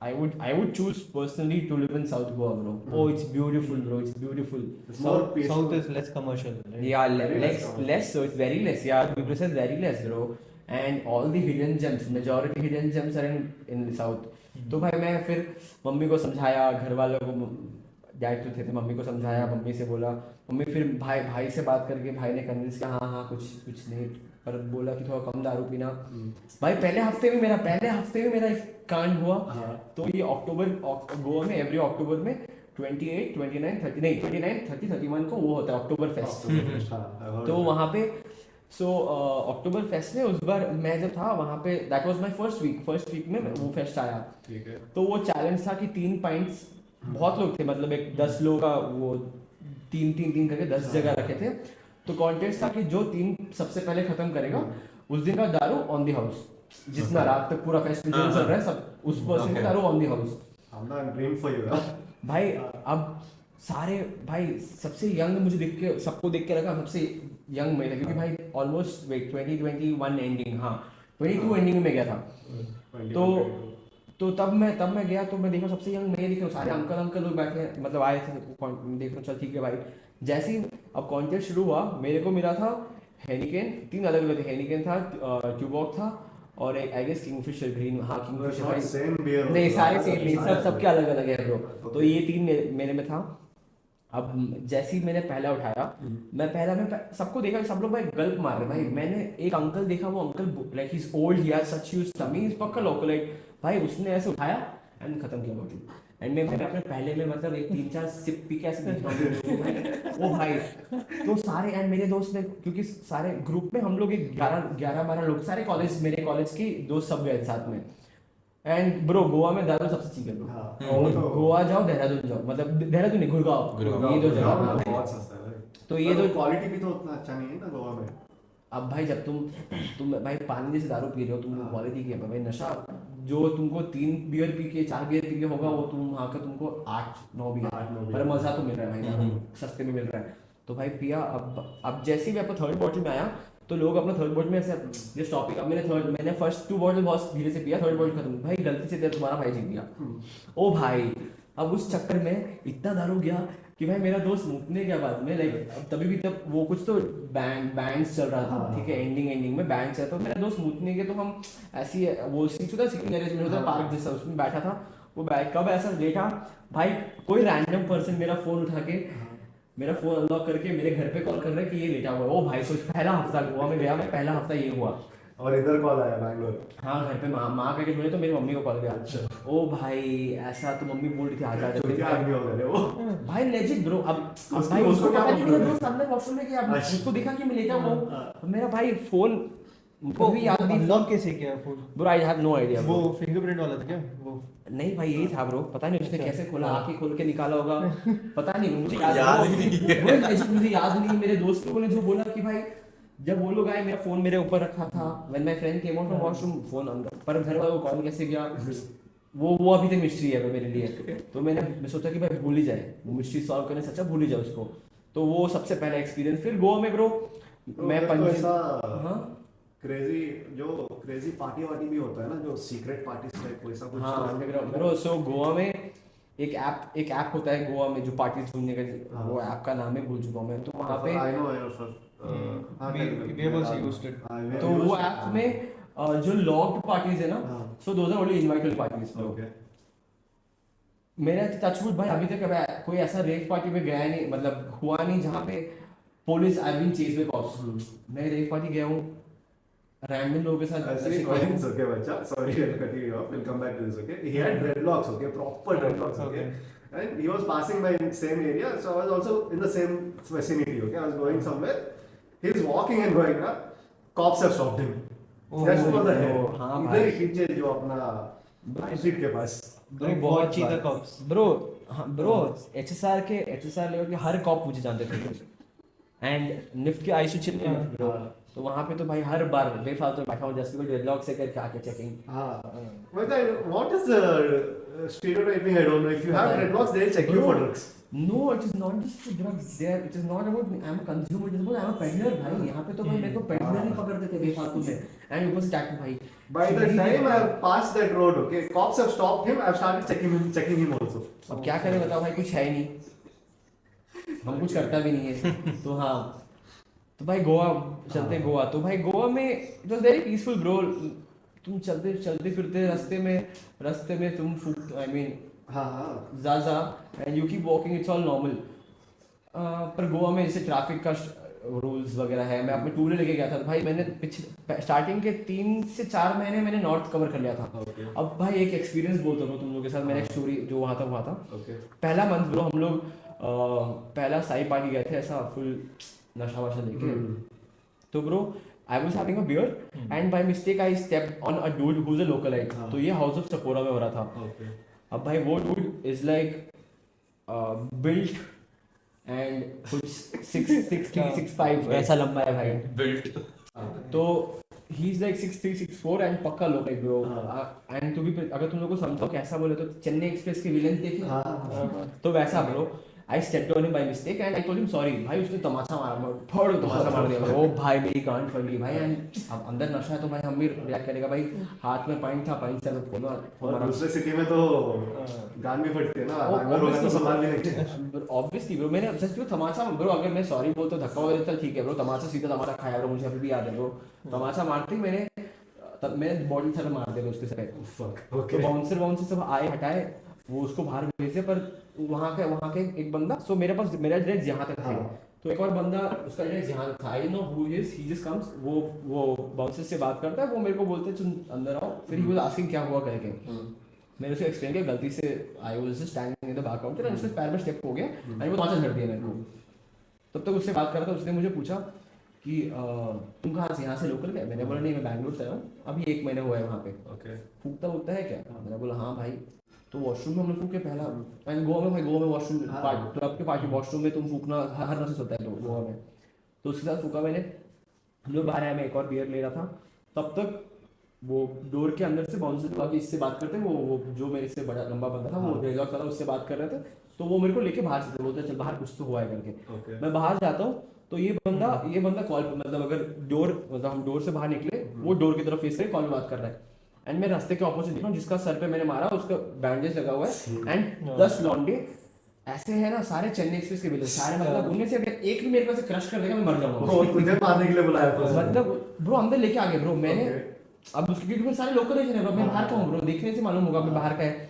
C: I would choose personally to live in South Goa, bro. Oh, it's beautiful, bro. It's beautiful.
A: It's more peaceful.
D: South is less commercial, right?
C: Yeah,
A: Very
C: less. So it's very less. Yeah, to be precise, very less, bro. And all the hidden gems, majority hidden gems are in South. तो भाई मैं फिर mummy को समझाया, घर वालों को, dad तो थे मम्मी को समझाया, मम्मी से बोला, मम्मी फिर भाई से बात करके भाई ने कन्विंस किया, हाँ कुछ नहीं, पर बोला कि थोड़ा कम दारू पीना। भाई पहले हफ्ते में मेरा एक कांड हुआ। तो ये गोवा में एवरी अक्टूबर में 28, 29, 30 नहीं 29, 30, 31 को वो होता है अक्टूबर फेस्ट। तो वहाँ पे अक्टूबर फेस्ट में उस बार मैं जब था वहाँ पे, that was my first week में वो फेस्ट आया।
A: ठीक है।
C: तो वो चैलेंज था कि 3 पॉइंट्स, बहुत लोग थे, मतलब एक 10 लोगों का वो 3 करके 10 जगह रखे थे। तो कॉन्टेस्ट था कि जो 3 सबसे पहले खत्म करेगा उस दिन का दारू ऑन द हाउस, जितना रात तक पूरा फेस्टिवल चल रहा है सब उस पर्सन को दारू on the house.
A: I'm not dream for you.
C: भाई अब सारे भाई सबसे यंग मुझे देख के, सबको देख के लगा सबसे यंग मैं था, क्योंकि भाई ऑलमोस्ट 2021 एंडिंग, हाँ 22 एंडिंग में गया था। तो तब मैं गया, तो मैं देखा सबसे यंग मैं दिखा, सारे अंकल लोग बैठे, मतलब आए थे, देख रहा चल ठीक है भाई। जैसे ही अब कॉन्टेस्ट शुरू हुआ, मेरे को मिला था हेनिकेन, 3 अलग थे, हेनिकेन था, ट्यूबॉक था और एक आई गेस किंगफिशर ग्रीन, हाँ किंगफिशर भाई
A: सेम बियर
C: नहीं, सारे सेम नहीं, सबके अलग अलग है ब्रो। तो ये 3 मेरे में था। अब जैसे ही मैंने पहला उठाया, मैं सबको देखा, सब लोग भाई गल्प मार रहे भाई। मैंने एक अंकल देखा, वो uncle like he is old, he has such huge tummy, is पक्का लोकल, लाइक भाई उसने ऐसे उठाया एंड खत्म किया बॉटल। एंड मैं अपने पहले में मतलब एक 3-4 सिप पी के ऐसे ओ भाई। तो सारे एंड मेरे दोस्त ने, क्योंकि सारे ग्रुप में हम लोग एक 11-12 लोग, सारे मेरे कॉलेज के दोस्त सब गए साथ में। एंड ब्रो गोवा में दारू सबसे चीप है ब्रो। गोवा जाओ, देहरादून जाओ, मतलब देहरादून नहीं, गुड़गांव, ये 2 जगह
A: बहुत सस्ता है।
C: तो ये 2
A: क्वालिटी भी तो उतना अच्छा नहीं है ना गोवा में।
C: अब भाई जब तुम भाई 5 जैसे दारू पी रहे हो, तुमको क्वालिटी की है भाई। नशा जो तुमको 3 बियर पी के 4 बियर पी के होगा, वो तुम वहाँ का तुमको 8-9 बियर, पर मजा तो मिल रहा है भाई, सस्ते में मिल रहा है। तो भाई पिया। अब जैसे ही मैं अपना 3rd बॉटल में आया, तो लोग अपना 3rd बॉटल में ऐसे जिस टॉपिक, अब मैंने फर्स्ट 2 बॉटल बहुत धीरे से पिया, 3rd बॉटल खत्म, भाई गलती से तुम्हारा भाई जीत गया। ओ भाई, अब उस चक्कर में इतना दारू गया कि भाई मेरा दोस्त मुकने गया बाद में, लाइक तभी भी तब वो कुछ तो बैंड्स चल रहा था, ठीक है, एंडिंग में बैंड्स है। तो मेरा दोस्त मुकने के, तो हम ऐसी वो सिटिंग गैरेज में होता पार्क जैसा, उसमें बैठा था। वो बैठ कब ऐसा लेटा भाई, कोई रैंडम पर्सन मेरा फोन उठा के, मेरा फोन अनलॉक करके मेरे घर पे कॉल कर रहा है कि ये लेटा हुआ है। ओ भाई, सोच पहला हफ्ता गोवा में गया मैं, पहला हफ्ता ये हुआ।
A: और इधर कॉल आया बैंगलोर।
C: हाँ, घर पे माँ करके बोले, तो मेरी मम्मी को कॉल गया। ओ भाई ऐसा, तो मम्मी बोल रही थी आ जा
A: वो
C: भाई लेजिट ब्रो। अब भाई
A: उसको
C: उसको
A: क्या
C: पता नहीं,
A: बोल
C: मेरा दोस्त अंदर वॉशरूम में गया, उसको देखा कि मैं लेटा हुआ हूँ, मेरा भाई फोन मुझे भी याद नहीं
D: अनलॉक कैसे किया phone?
C: Bro, I have no idea.
D: वो फिंगरप्रिंट वाला था क्या वो?
C: नहीं भाई, यही था ब्रो, पता नहीं उसने कैसे खोला, आंखें खोल के निकाला होगा, पता नहीं, मुझे
B: याद ही नहीं है।
C: मुझे याद नहीं। मेरे दोस्त लोगों ने जो बोला कि भाई जब वो लोग आए, मेरा फोन मेरे ऊपर रखा था, when my friend came out from washroom, phone अंदर, पर घर वालों को कॉल कैसे गया, वो अभी तक मिस्ट्री है मेरे लिए। तो मैं सोचा कि भाई भूल ही जाए, वो मिस्ट्री सॉल्व करने से अच्छा भूल ही जाए उसको। तो वो सबसे पहला एक्सपीरियंस। फिर गोवा में ब्रो मैं हाँ
A: क्रेजी पार्टी वार्टी भी होता है ना, जो सीक्रेट पार्टीज टाइप वैसा कुछ।
C: हाँ अंडरग्राउंड ब्रो। सो गोवा में एक ऐप होता है गोवा में जो पार्टीज ढूंढने का, वो ऐप का नाम है भूल चुका हूँ मैं। तो वहाँ पे
A: I know sir,
D: we have also used it.
C: तो वो ऐप में जो लॉग्ड पार्टीज है ना, so those are only invited parties bro. मेरा टचवुड भाई अभी तक कभी कोई ऐसा रेव पार्टी में गया नहीं, मतलब हुआ नहीं जहाँ पे police I been chase by cops. मैं रेव पार्टी गया हूँ रैंडम लोगों के साथ।
A: okay बच्चा, sorry I'll cut you off, we'll come back to this, okay? He had dreadlocks, okay, proper dreadlocks, okay? And he was passing by in same area, so I was also in the same vicinity, okay? I was going somewhere, he's walking and going, na? Cops have stopped him. Just for the head.
C: हाँ
A: इधर ही पीछे जो अपना street के पास।
D: Like बहुत चीता cops.
C: Bro हाँ bro, HSR level के हर कॉप मुझे जानते थे। एंड निफ्ट के आईसी चिप में ब्रो, तो वहाँ पे तो भाई हर बार बेफालतू बैठा हूँ, जस्ट बिकॉज़ डेडलॉक से करके आके चेकिंग।
A: हाँ, but what is the stereotyping? I don't know. If you have dreadlocks, they'll check you for drugs.
C: No, it is not just for drugs. It is not about I'm a consumer. It is about I'm a peddler भाई। यहाँ पे तो भाई मेरे को peddler ही पकड़ते थे बेफालतू में। And ऊपर से टैटू भाई।
A: By the time I have passed that road, okay, cops have stopped him. I've started checking him also.
C: अब क्या करें बताओ भाई, कुछ है ही नहीं, हम कुछ करता भी नहीं है। तो हाँ, तो भाई गोवा चलते गोवा। तो भाई गोवा में it was very peaceful bro. तुम चलते फिरते रास्ते में तुम आई मीन
A: हाँ
C: ज़्यादा and you keep walking, it's all normal. पर गोवा में जैसे ट्रैफिक का रूल्स वगैरह है। मैं अपने टूर लेके गया था, तो भाई मैंने स्टार्टिंग के 3 से 4 महीने मैंने नॉर्थ कवर कर लिया था। अब भाई एक एक्सपीरियंस बोलता हूँ तुम लोगों के साथ, मेरा एक स्टोरी जो वहाँ था हुआ था। पहला मंथ ब्रो हम लोग पहला साई पार्टी गए थे, ऐसा फुल नशा वशा लेके। तो bro I was having a beer and by mistake I stepped on a dude who is a localite. तो ये हाउस ऑफ चपोरा में हो रहा था। अब भाई वो dude is like built and कुछ 6'5" ऐसा लंबा है भाई,
B: बिल्ट।
C: तो ही इज लाइक 6'3", 6'4" एंड पक्का localite bro. And to be अगर तुम लोग को समझो कैसा बोले तो चेन्नई एक्सप्रेस के विलेन देखे तो वैसा bro. I stepped on him by mistake and I told him sorry। भाई उसने तमाचा मारा, थोड़ा तमाचा मार दिया। ओ भाई मेरी गांड फट गई भाई। एंड अब अंदर नशा है तो भाई हम भी रिएक्ट करेगा भाई। हाथ में पॉइंट था, पॉइंट से
A: और दूसरे सिटी में तो गान भी फटती है ना, अगर होगा तो संभाल भी नहीं।
C: ऑब्वियसली ब्रो, मैंने जस्ट वो तमाचा ब्रो, अगर मैं सॉरी बोलता धक्का वगैरह चल ठीक है ब्रो, तमाचा सीधा तमाचा खाया ब्रो, मुझे अभी भी याद है ब्रो। तमाचा मारते ही मैंने बॉडी सारा मार दिया उसके साथ। तो बाउंसर सब आए हटाए, वो उसको बाहर भेजे। पर वहाँ के एक बंदा, सो मेरे पास मेरा एड्रेस यहाँ तक था। तो एक और बंदा उसका एड्रेस यहाँ था। I know who is, he just comes, वो बाउंसर से बात करता है, वो मेरे को बोलते तुम अंदर आओ। फिर ही वो आस्किंग क्या हुआ करके। मैंने उसे एक्सप्लेन किया गलती से I was just standing in the back counter and उसके पैर में स्टेप हो गया एंड वो तमाचा झड़ दिया मेरे को। तब तक उससे बात कर रहा था, उसने मुझे पूछा कि तुम कहाँ से, यहाँ से लोकल क्या? मैंने बोला नहीं मैं बैंगलोर से आया हूँ, अभी 1 महीना हुआ है वहाँ पे। फूकता है क्या? मैंने बोला हाँ भाई। तो वॉशरूम में हम लोग फूके पहला। एंड गोवा में वॉशरूम क्लब के पार्टी वॉशरूम में तुम फूकना हर नशे से होता है तो गोवा में। तो उसके साथ फूका मैंने। हम लोग बाहर आए, मैं एक और बियर ले रहा था। तब तक वो डोर के अंदर से बाउंसर आके इससे बात करते, वो जो मेरे से बड़ा लंबा बंदा था, वो डेढ़ था, उससे बात कर रहे थे। तो वो मेरे को लेके बाहर से बोलते चल बाहर कुछ तो हुआ है करके। मैं बाहर जाता हूँ तो ये बंदा कॉल पे, मतलब अगर मतलब हम डोर से बाहर निकले, वो डोर की तरफ फेस करके कॉल में बात कर रहा है। एंड मैं रास्ते के ऑपोजिट देख रहा हूँ, जिसका सर पे मैंने मारा उसका बैंडेज लगा हुआ है। एंड 10 लॉन्डे ऐसे है ना, सारे चेन्नई एक्सप्रेस के बिल्डर सारे, मतलब उनमें से अगर एक भी मेरे पास क्रश कर देगा मैं मर जाऊंगा।
A: और तुझे मारने के लिए बुलाया था
C: मतलब ब्रो अंदर लेके आ गए ब्रो। मैंने अब उसके क्योंकि सारे लोकल है ब्रो, मैं बाहर का हूँ ब्रो, देखने से मालूम होगा मैं बाहर का है।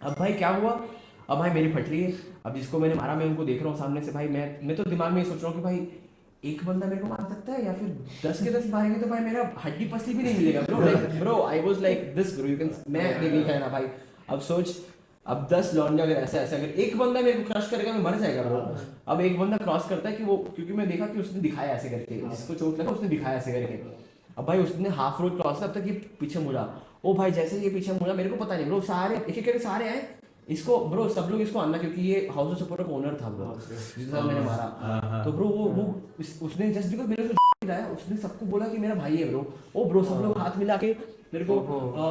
C: अब भाई क्या हुआ, अब भाई मेरी फट रही है। अब जिसको मैंने मारा मैं उनको देख रहा हूँ सामने से। भाई मैं तो दिमाग में ये सोच रहा हूँ कि भाई एक बंदा मेरे को मार सकता है या फिर 10 के 10 मारेंगे तो भाई मेरा हड्डी पसली भी नहीं मिलेगा bro. I was like this bro, you can मैं नहीं कहना भाई। अब सोच, अब 10 लॉन्डे अगर ऐसे अगर एक बंदा मेरे को क्रश करेगा मैं मर जाएगा ब्रो। अब एक बंदा क्रॉस करता है कि वो, क्योंकि मैं देखा कि उसने दिखाया ऐसे करके, जिसको चोट लगा उसने दिखाया ऐसे करके। अब भाई उसने हाफ रोड क्रॉस तब तक ये पीछे मुड़ा, ओ भाई जैसे ये पीछे मुड़ा मेरे को पता नहीं ब्रो, सारे एक एक करके सारे आए इसको ब्रो, सब लोग इसको आना, क्योंकि ये हाउस ऑफ सपोर्टर का ओनर था ब्रो जिसके साथ मैंने मारा। तो ब्रो वो उसने जस्ट बिकॉज मेरे को लाया, उसने सबको बोला कि मेरा भाई है ब्रो। ओ ब्रो सब लोग हाथ मिला के मेरे को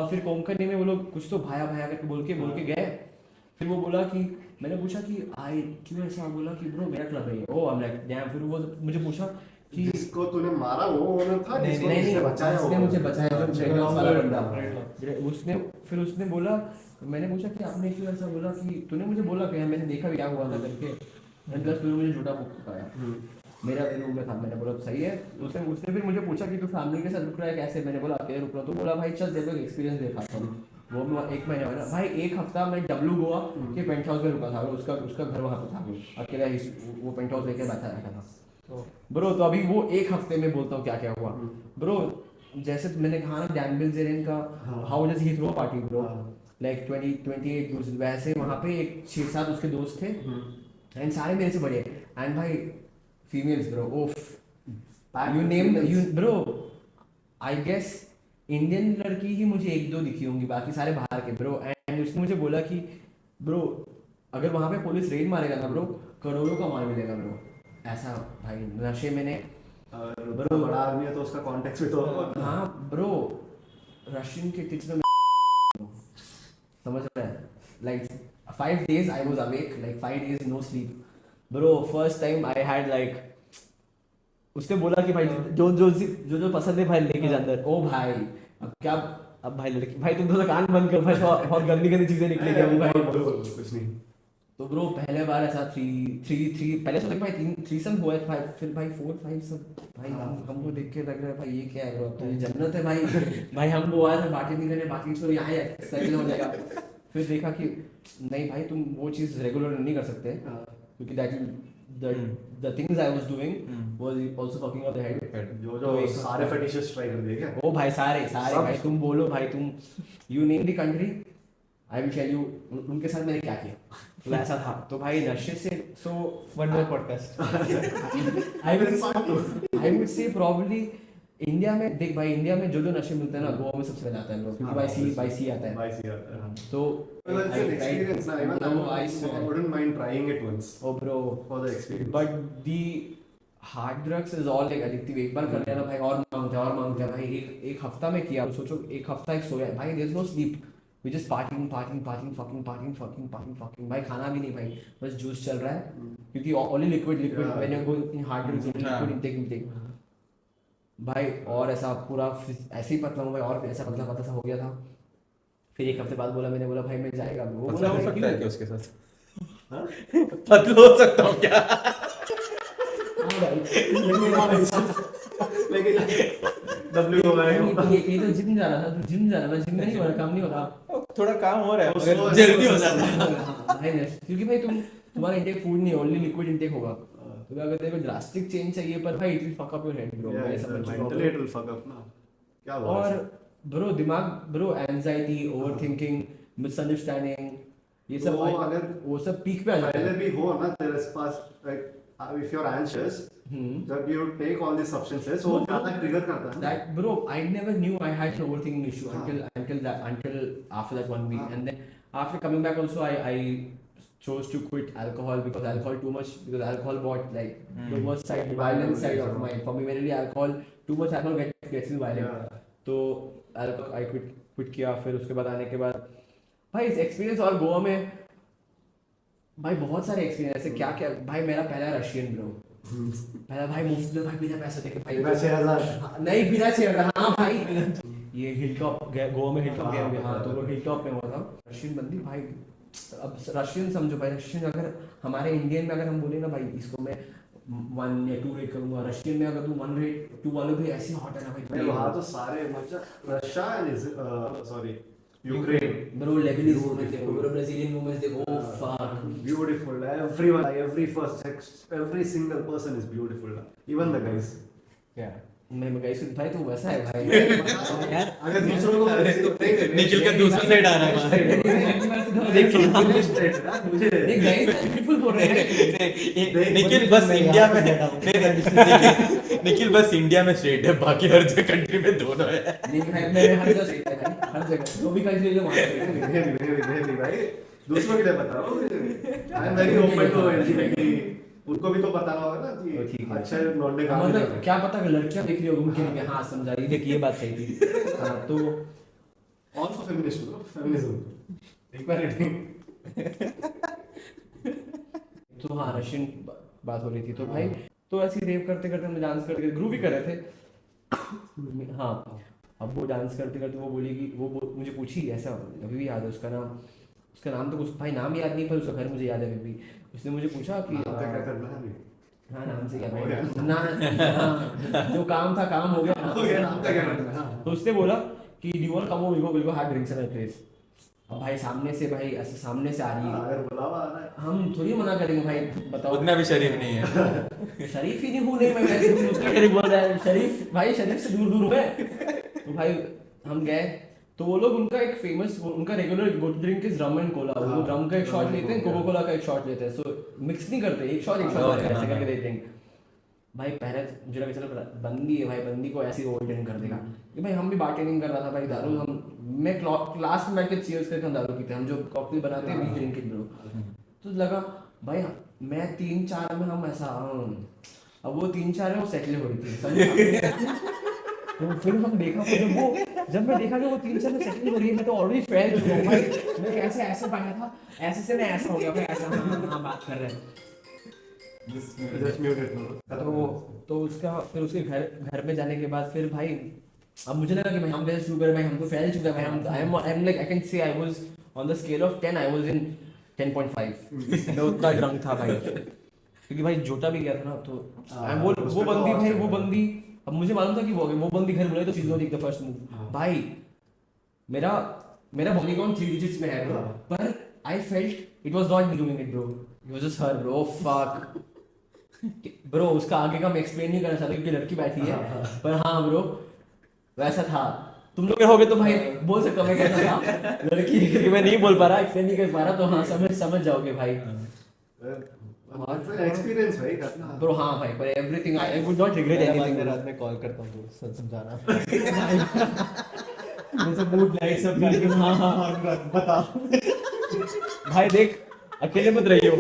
C: फिर कोंकणी में वो लोग कुछ तो भाया भाया करके बोल के गए। फिर वो बोला कि मैंने पूछा कि आई क्यों ऐसा, बोला कि ब्रो मेरा क्लब है ये। ओ आई एम लाइक डैम। फिर वो मुझे पूछा कि
A: जिसको तूने मारा वो ओनर था,
C: नहीं
A: जिसको
C: नहीं
A: जिसने बचाया
C: उसने
A: वो
C: मुझे बचाया, जो रेड लॉस वाला बंदा
D: Red
C: उसने। फिर उसने बोला, मैंने पूछा कि आपने क्यों ऐसा बोला, कि तूने मुझे बोला कि मैंने देखा भी क्या हुआ था करके, प्लस तूने मुझे झूठा बताया, मेरा रूम में था। मैंने बोला सही है। उसने उसने फिर मुझे पूछा कि तू फैमिली के साथ रुक रहा है कैसे, मैंने बोला अकेले रुक रहा हूँ। तो बोला भाई चल तेरे को एक्सपीरियंस दिखाता हूँ। वो मैं 1 महीने वाला भाई, 1 हफ्ता मैं डब्लू गोवा के पेंट हाउस में रुका था, उसका घर वहाँ पे था, वो अकेला वो पेंट हाउस लेके बैठा रहता था ब्रो। तो अभी वो 1 हफ्ते में बोलता हूँ क्या क्या हुआ ब्रो। जैसे मैंने कहा ना डैन बिल्जेरियन का how does he throw party bro, like 28 वैसे वहाँ पे 6-7 उसके दोस्त थे एंड सारे मेरे से बड़े एंड भाई फीमेल्स ब्रो, ओफ you name you bro. I guess Indian लड़की ही मुझे 1-2 दिखी होंगी, बाकी सारे बाहर के ब्रो। एंड उसने मुझे बोला कि ब्रो अगर वहाँ पे पुलिस रेड मारेगा ना ब्रो, करोड़ों का माल मिलेगा ब्रो। ऐसा भाई नशे मैंने
A: ब्रो बड़ा आदमी है तो उसका कॉन्टेक्स्ट भी तो
C: हाँ ब्रो, रशियन के टिप्स में समझ रहा है, like 5 days I was awake, like 5 days no sleep bro. First time I had like, उसने बोला कि भाई जो पसंद है भाई लेके जा अंदर। ओ भाई अब क्या, अब भाई लड़की भाई तुम थोड़ा कान बंद कर भाई, बहुत गंदी गंदी चीजें निकलेगी अभी भाई।
A: कुछ नहीं।
C: तो ब्रो पहले बार ऐसा 3 पहले सोचा भाई 3 हुआ है भाई, फिर भाई 4-5 सब भाई हमको देख के लग रहा है भाई ये क्या है ब्रो, तो ये जन्नत है भाई। भाई हमको आया था बाकी नहीं करने, बाकी छोड़ यहाँ है सेटल हो जाएगा। फिर देखा कि नहीं भाई तुम वो चीज़ रेगुलर नहीं कर सकते, क्योंकि the things I was doing was also fucking up the head.
A: जो सारे फेटिशेस ट्राई कर दिए क्या?
C: ओ भाई सारे भाई तुम बोलो भाई, तुम you name the country I will tell you उनके साथ मैंने क्या किया। तो ऐसा था। तो भाई नशे से सो
D: One more podcast.
C: I would से प्रॉब्ली इंडिया में देख भाई, इंडिया में जो नशे मिलते हैं ना गोवा में सबसे ज्यादा आता है, क्योंकि बाई सी आता है।
A: बाई सी आता है।
C: तो
A: Well, it's an experience ना, even I wouldn't mind trying it once
C: oh bro
A: for the experience.
C: But the hard drugs is all like addictive. एक बार कर लेना भाई और मांगते हैं भाई। एक हफ्ता में किया, सोचो 1 हफ्ता एक सोया भाई, there is no sleep, we just partying भाई, खाना भी नहीं भाई, बस जूस चल रहा है क्योंकि only liquid when you go in hard drugs liquid intake भाई। और ऐसा पूरा ऐसे ही पतला हूँ भाई, और ऐसा पतला सा हो गया था। फिर 1 हफ्ते बाद बोला, मैंने बोला भाई मैं जाएगा, वो बोला
B: हो सकता
C: क्यों?
B: है क्या उसके साथ? पतलू हो सकता हूँ क्या?
A: लेकिन W हो गया
C: ये तो जिम जा रहा था, तो जिम में नहीं हो रहा, काम नहीं हो रहा।
B: थोड़ा काम हो रहा है,
A: वो
B: मगर जल्दी हो जाता है।
C: भाई क्योंकि भाई तुम्हारा इंटेक फूड नहीं, ओनली लिक्विड इंटेक होगा। तो अगर तेरे को ड्रास्टिक चेंज चाहिए, पर भाई it will fuck up your head bro, मैं समझ चुका हूं।
A: mentally it will fuck up ना, क्या बोल
C: और ब्रो दिमाग ब्रो एंजाइटी, ओवरथिंकिंग, मिसअंडरस्टैंडिंग, ये सब
A: वो अगर
C: वो सब पीक पे आ जाता
A: पहले
C: है।
A: भी हो ना तेरे पास, like if you're anxious, जब you take all these substances वो ज्यादा ट्रिगर करता है।
C: That bro, I never knew I had an overthinking issue until after that 1 week, and then after coming back also I chose to quit alcohol because alcohol brought like the worst side, violent side of mine. For me, mainly alcohol, too much alcohol gets me violent. तो I quit किया। फिर उसके बाद आने के बाद भाई इस एक्सपीरियंस, और गोवा में भाई बहुत सारे एक्सपीरियंस ऐसे क्या भाई। मेरा पहला रशियन ब्रो, पहला भाई मुफ्त में भाई बिना पैसे देके भाई
A: 6,000
C: नहीं बिना 6,000 हाँ भाई। ये हिलटॉप गोवा में हिलटॉप गया, हाँ तो वो हिलटॉप में हुआ था। रशियन बंदी भाई, अब रशियन समझो भाई, रशियन अगर हमारे इंडियन में अगर हम बोले ना भाई इसको मैं 1 या 2 रेट करूंगा, रशियन में अगर तू 1 रेट 2 वाले भी ऐसे हॉट है ना भाई।
A: वहाँ तो सारे मतलब Russia and sorry Ukraine,
C: bro Lebanese women देखो, ब्रो ब्राजीलियन वुमेन देखो, fuck
A: beautiful, everyone, every single person is beautiful, even the guys.
C: Yeah. मैं गाइस भाई तू वैसा है भाई
D: यार
A: अगर दूसरों को
B: निखिल का दूसरा साइड आ रहा है वहाँ।
C: नहीं गाइस ब्यूटीफुल बोल रहे हैं
B: निखिल बस इंडिया में निखिल बस इंडिया में स्ट्रेट है, बाकी हर जगह कंट्री में दोनों है।
C: नहीं भाई मेरे हर जगह सही है भाई, हर जगह जो भी कंट्री जो वहां पे
A: नहीं भाई, दूसरों के लिए बता रहा हूँ। I am very open to LGBT, उनको भी तो पता होगा ना
C: वो ठीक
A: कि
C: है।
A: अच्छा नॉन काम
C: मतलब क्या पता अगर लड़कियां देख रही हो घूम के कि हाँ समझा रही देखिए ये बात सही थी। हाँ तो
A: also feminist bro, feminism equality.
C: तो हाँ रशियन बात हो रही थी तो भाई तो ऐसे रेव करते करते हम डांस करते ग्रूव भी कर रहे थे। हाँ अब वो डांस करते करते वो बोली कि मुझे पूछी ऐसा अभी भी याद है उसका नाम तो कुछ भाई नाम याद नहीं पर उसका घर मुझे याद है अभी भी। उसने मुझे पूछा कि
A: क्या करना है अभी?
C: हाँ नाम से क्या
A: हो गया।
C: ना हाँ, जो काम था काम हो गया
A: हो गया, नाम का क्या करना है? हाँ।
C: तो उसने बोला कि do you want come over will go have drinks in a place. अब भाई सामने से भाई ऐसे सामने से आ रही है
A: अगर बुलावा आ रहा है
C: हम थोड़ी मना करेंगे भाई बताओ
B: उतना भी शरीफ नहीं है।
C: शरीफ ही नहीं हूँ नहीं मैं शरीफ बोल रहा है शरीफ भाई शरीफ से दूर दूर हूँ मैं। तो भाई हम गए तो वो लोग उनका एक फेमस उनका regular go to drink is rum and cola. वो लोग रम का एक शॉट लेते हैं कोका कोला का एक शॉट लेते हैं सो मिक्स नहीं करते एक शॉट ऐसे करके देते हैं। भाई पहले मुझे लगा चलो बंदी है भाई बंदी को ऐसे ओवर ड्रिंक कर देगा कि भाई हम भी बार्टेनिंग कर रहा था भाई दारू हम मैं क्लास में बैठ के चीयर्स करके हम दारू पीते हम जो कॉकटेल बनाते हैं वी ड्रिंक इट ब्रो। तो लगा भाई मैं 3-4 में हम ऐसा अब वो 3-4 में वो सेटल हो रही थी समझ। तो फिर हम देखा जब मैं देखा कि वो 3-4 में सेटल हो रही है मैं तो ऑलरेडी फेल चुका हूँ भाई। मैं कैसे ऐसे पाया था ऐसे से मैं ऐसा हो गया भाई ऐसा हाँ बात कर रहे हैं।
A: Just mute it.
C: तो उसका फिर उसके घर में जाने के बाद फिर भाई अब मुझे लगा कि भाई हम वैसे शुगर भाई हम तो फैल चुका है भाई हम I am like I can say I was on the scale of 10 I was in 10.5 मैं उतना ड्रंक था भाई क्योंकि भाई जोटा भी गया था ना तो वो बंदी अब मुझे मालूम था कि वो बंदी घर बुलाई तो चीज नो द फर्स्ट मूव भाई मेरा पॉलीगॉन 3 डिजिट्स में है ब्रो पर I felt it was not me doing it bro it was just her bro fuck bro उसका आगे का मैं एक्सप्लेन नहीं करना चाहता क्योंकि लड़की बैठी है पर हाँ ब्रो वैसा था। तुम लोग रहोगे तो भाई बोल सकता हूँ मैं कैसा था लड़की मैं नहीं बोल पा रहा एक्सप्लेन नहीं कर पा रहा तो हाँ समझ जाओगे भाई।
A: एक्सपीरियंस भाई करना
C: ब्रो हाँ भाई पर everything I would not regret anything.
D: रात में कॉल करता हूँ तो समझाना
C: जैसे मूड लाइट सब करके हाँ
D: बता
C: भाई देख अकेले मत रहियो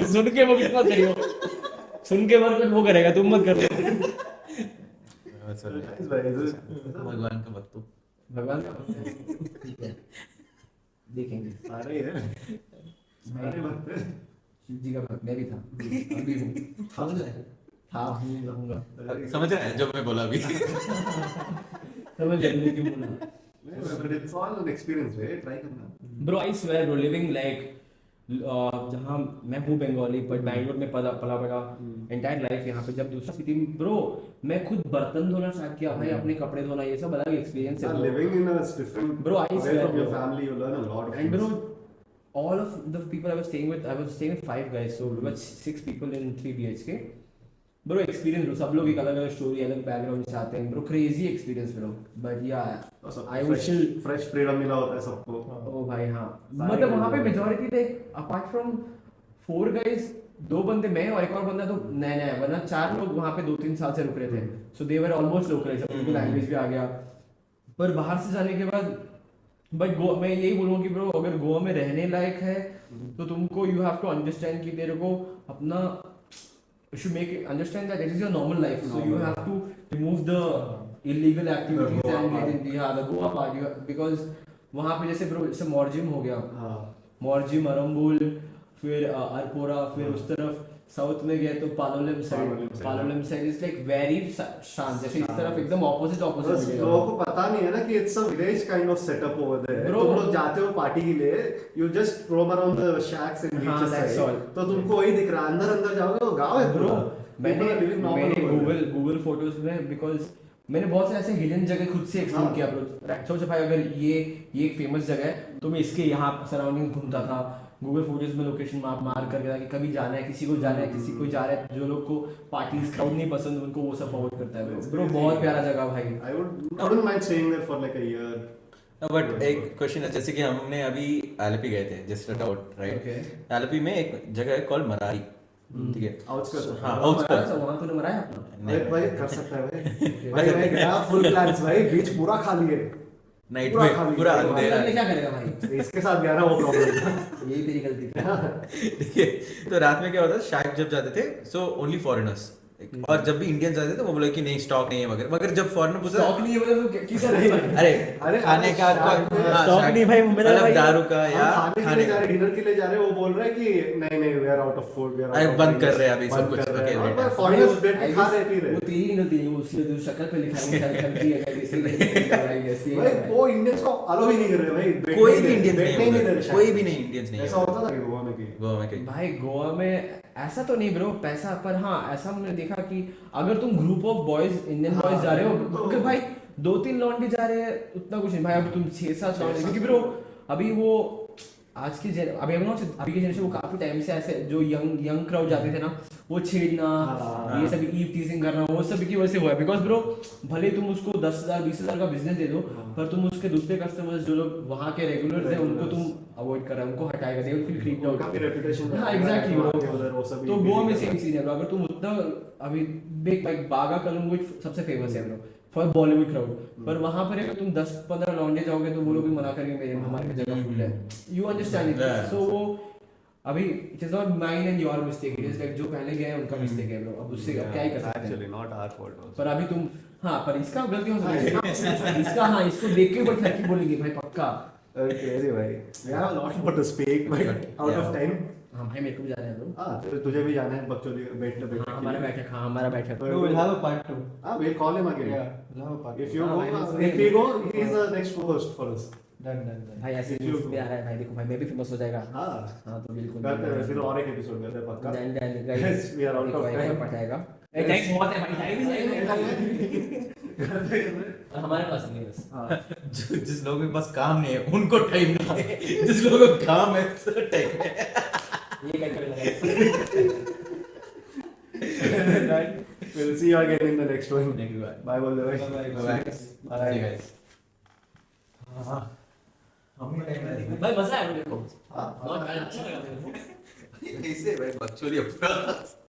C: सुन के वो मत करियो सुन के वो करेगा तुम मत कर
B: भगवान का भक्त हूँ।
C: भगवान का देखेंगे
A: सारे हैं सारे भक्त हैं।
C: शिव जी का भक्त मैं भी था अभी हूँ था हूँ रहूंगा
B: समझ रहे हैं जो मैं बोला अभी।
C: समझ जाएंगे क्यों बोला
A: But it's all an experience, right? Try करना।
C: Bro I swear bro living like जहाँ मैं हूँ बंगाली बट बैंगलोर में पला बड़ा एंटायर लाइफ यहाँ पे जब दूसरा सिटी में ब्रो मैं खुद बर्तन धोना स्टार्ट किया भाई अपने कपड़े धोना ये सब अलग एक्सपीरियंस है
A: Living in a different
C: Bro, I
A: away
C: swear,
A: from your
C: bro.
A: family, you learn a lot of
C: and
A: things.
C: bro all of the people I was staying with 5 guys so we were 6 people in 3 BHK bro experience bro सब लोग एक अलग अलग story अलग background से आते हैं bro crazy experience bro but yeah I will still
A: fresh freedom मिला होता है सबको।
C: ओ भाई हाँ मतलब वहाँ पे मेजॉरिटी थे अपार्ट फ्रॉम 4 गाइस 2 बंदे मैं और एक और बंदा तो नया वरना 4 लोग वहाँ पे 2-3 साल से रुक रहे थे सो दे वर ऑलमोस्ट लोकलाइज उनको लैंग्वेज भी आ गया पर बाहर से जाने के बाद बट मैं यही बोलूँगा कि ब्रो अगर गोवा में रहने लायक है तो तुमको यू हैव टू अंडरस्टैंड कि तेरे को अपना you should make it understand that it is your normal life so you have to remove the illegal activities and get into the Goa part because वहाँ पे जैसे ब्रो जैसे मॉर्जिम हो गया मॉर्जिम अरम्बुल फिर अरपोरा फिर उस तरफ साउथ में गए तो Palolem side is like very शांत जैसे इस तरफ एकदम ऑपोजिट
A: लोगों को पता नहीं है ना कि it's a village kind of setup over there. तुम लोग जाते हो पार्टी के लिए you just roam around the shacks and beaches तो तुमको वही दिख रहा है अंदर जाओगे तो गांव है
C: ब्रो
A: मैंने
C: गूगल फोटोज में बिकॉज मैंने बहुत से ऐसे हिडन जगह खुद से एक्सप्लोर किया ब्रो सोच भाई अगर ये एक फेमस जगह है तो मैं इसके यहाँ सराउंडिंग घूमता था गूगल फोटोज में लोकेशन मैप मार करके ताकि कभी जाना है, किसी को जाना है, किसी को जा रहा है, जो लोग को पार्टीज क्राउड नहीं पसंद उनको वो सब फॉरवर्ड करता है ब्रो। बहुत प्यारा जगह भाई।
A: I wouldn't mind staying there for like a year.
B: But एक क्वेश्चन है, जैसे कि हमने अभी आलपी गए थे just out right.
C: Okay.
B: Alleppey में एक जगह है कॉल्ड मरारी, ठीक है।
A: Outskirts.
B: हाँ
C: वहाँ
B: आउटस्कर्ट्स।
C: वहाँ तूने मराया अपना?
A: भाई कर सकता है भाई मैं गया फुल प्लान्स भाई, बीच पूरा खाली है।
B: नाइट
A: पूरा
B: में
A: खाली
B: पूरा
A: है।
B: अंधेरा
C: अंदर
B: है।
C: क्या करेगा भाई?
A: इसके साथ गया ना वो प्रॉब्लम।
C: यही तेरी गलती थी।
B: ठीक है, तो रात में क्या होता है, शायद जब जाते थे सो ओनली फॉरेनर्स, और जब भी इंडियंस जाते थे वो बोले कि नहीं स्टॉक नहीं है वगैरह, मगर जब फॉरेनर पूछा
C: स्टॉक नहीं है मतलब तो किस तरह?
B: अरे
A: अरे
B: खाने का
A: शायद
D: स्टॉक नहीं भाई, मेरा
B: मतलब
D: भाई-
B: दारू का या
A: खाने के
B: खाने
A: लिए जा
B: का।
A: रहे, डिनर के लिए जा रहे, वो बोल रहे हैं कि नहीं नहीं we are out of food, we are
B: अरे बंद कर रहे हैं अभी सब कुछ, okay, wait.
A: फॉरेनर्स बैठ के खा रहे पी
C: वो
A: रहे।
C: तेरी नहीं गलती है, वो उसके जो शक्ल पे लिखा है शायद सब्जी है गाइस, इसलिए
A: भाई वो इंडियंस को अलो ही नहीं कर रहे भाई, बैठने
B: कोई
A: ही
B: भी
A: नहीं-
B: इंडियंस
A: बैठने ही
B: नहीं
A: नहीं दे
B: है,
A: रहे
B: कोई
A: शायद।
B: भी नहीं इंडियंस नहीं
A: ऐसा
B: है
A: होता था कि गोवा में कि
B: गोवा में कहीं।
C: भाई गोवा में ऐसा तो नहीं ब्रो, पैसा पर हाँ ऐसा हमने देखा कि अगर तुम ग्रुप ऑफ बॉयज इंडियन
A: हाँ,
C: बॉयज जा रहे हो,
A: तो-
C: क्योंकि भाई 2-3 लौंडे जा रहे हैं उतना कुछ नहीं भाई, अब तुम 6-7 लौंडे, क्योंकि ब्रो अभी वो आज की अभी अभी के जनरेशन वो काफी टाइम से ऐसे जो यंग क्राउड जाते थे ना, वो छेड़ना
A: हाँ।
C: ये सब ईव टीजिंग करना वो सब की वजह से हुआ है। बिकॉज ब्रो भले तुम उसको 10,000 20,000 का बिजनेस दे दो, पर तुम उसके दूसरे कस्टमर्स जो लोग वहाँ के रेगुलर थे उनको तुम अवॉइड कर रहे हो, उनको हटाएगा, they will feel creeped out.
A: उनका भी रेपुटेशन
C: हाँ एग्जैक्टली ब्रो।
A: वो सब
C: तो गोवा में सेम सीन है ब्रो, अगर तुम उतना अभी बिग लाइक बागा कलंगुट सबसे फेमस है ब्रो फॉर बॉलीवुड क्राउड, पर वहां पर अगर तुम 10-15 लौंडे जाओगे तो वो लोग भी मना करेंगे मेरे हमारे जगह फुल है, यू अंडरस्टैंड इट।
B: Yeah.
C: सो वो अभी it is not mine and your mistake, it is like जो पहले गए हैं उनका मिस्टेक है ब्रो, अब उससे अब क्या ही कर सकते हैं।
A: Actually not our fault.
C: पर अभी तुम हाँ पर इसका गलती हो सकती है इसका, हाँ इसको देख के बट लड़की बोलेगी भाई पक्का।
A: ओके भाई we have a lot more to speak but out of time.
C: हाँ भाई मेरे को भी जाना है ब्रो।
A: हां तुझे भी जाना है बकचोदी बैठने
C: हाँ हमारा बैठक, हाँ हमारा बैठक।
D: No, we'll have a part 2.
A: हां we'll call him again.
D: Yeah, we'll have a part 2.
A: If you
C: हाँ,
A: go,
C: भाई,
A: if we go, he is the next co-host for us.
D: Done, done, done.
C: भाई ऐसे न्यूज़ भी आ रहा है भाई, देखो भाई मैं भी फेमस हो जाएगा।
A: हाँ
C: हाँ तो बिल्कुल
A: करते हैं फिर और एक एपिसोड करते हैं पक्का।
C: Then
A: Yes, we are out of time.
C: पटाएगा टाइम बहुत है भाई, टाइम हमारे पास नहीं है बस।
B: जो जिस लोगों के पास काम नहीं है उनको टाइम नहीं है, जिस लोगों को काम है उसको टाइम है।
C: ये क्या करेगा
A: We'll see you again in the next one.
B: Thank you, bye.
A: Bye बोल दे भाई।
D: Bye-bye.
B: See you guys.
C: भाई मजा आया मेरे को,
A: हाँ।
C: बहुत अच्छा लगा मेरे को।
B: ऐसे भाई बकचोदी अपना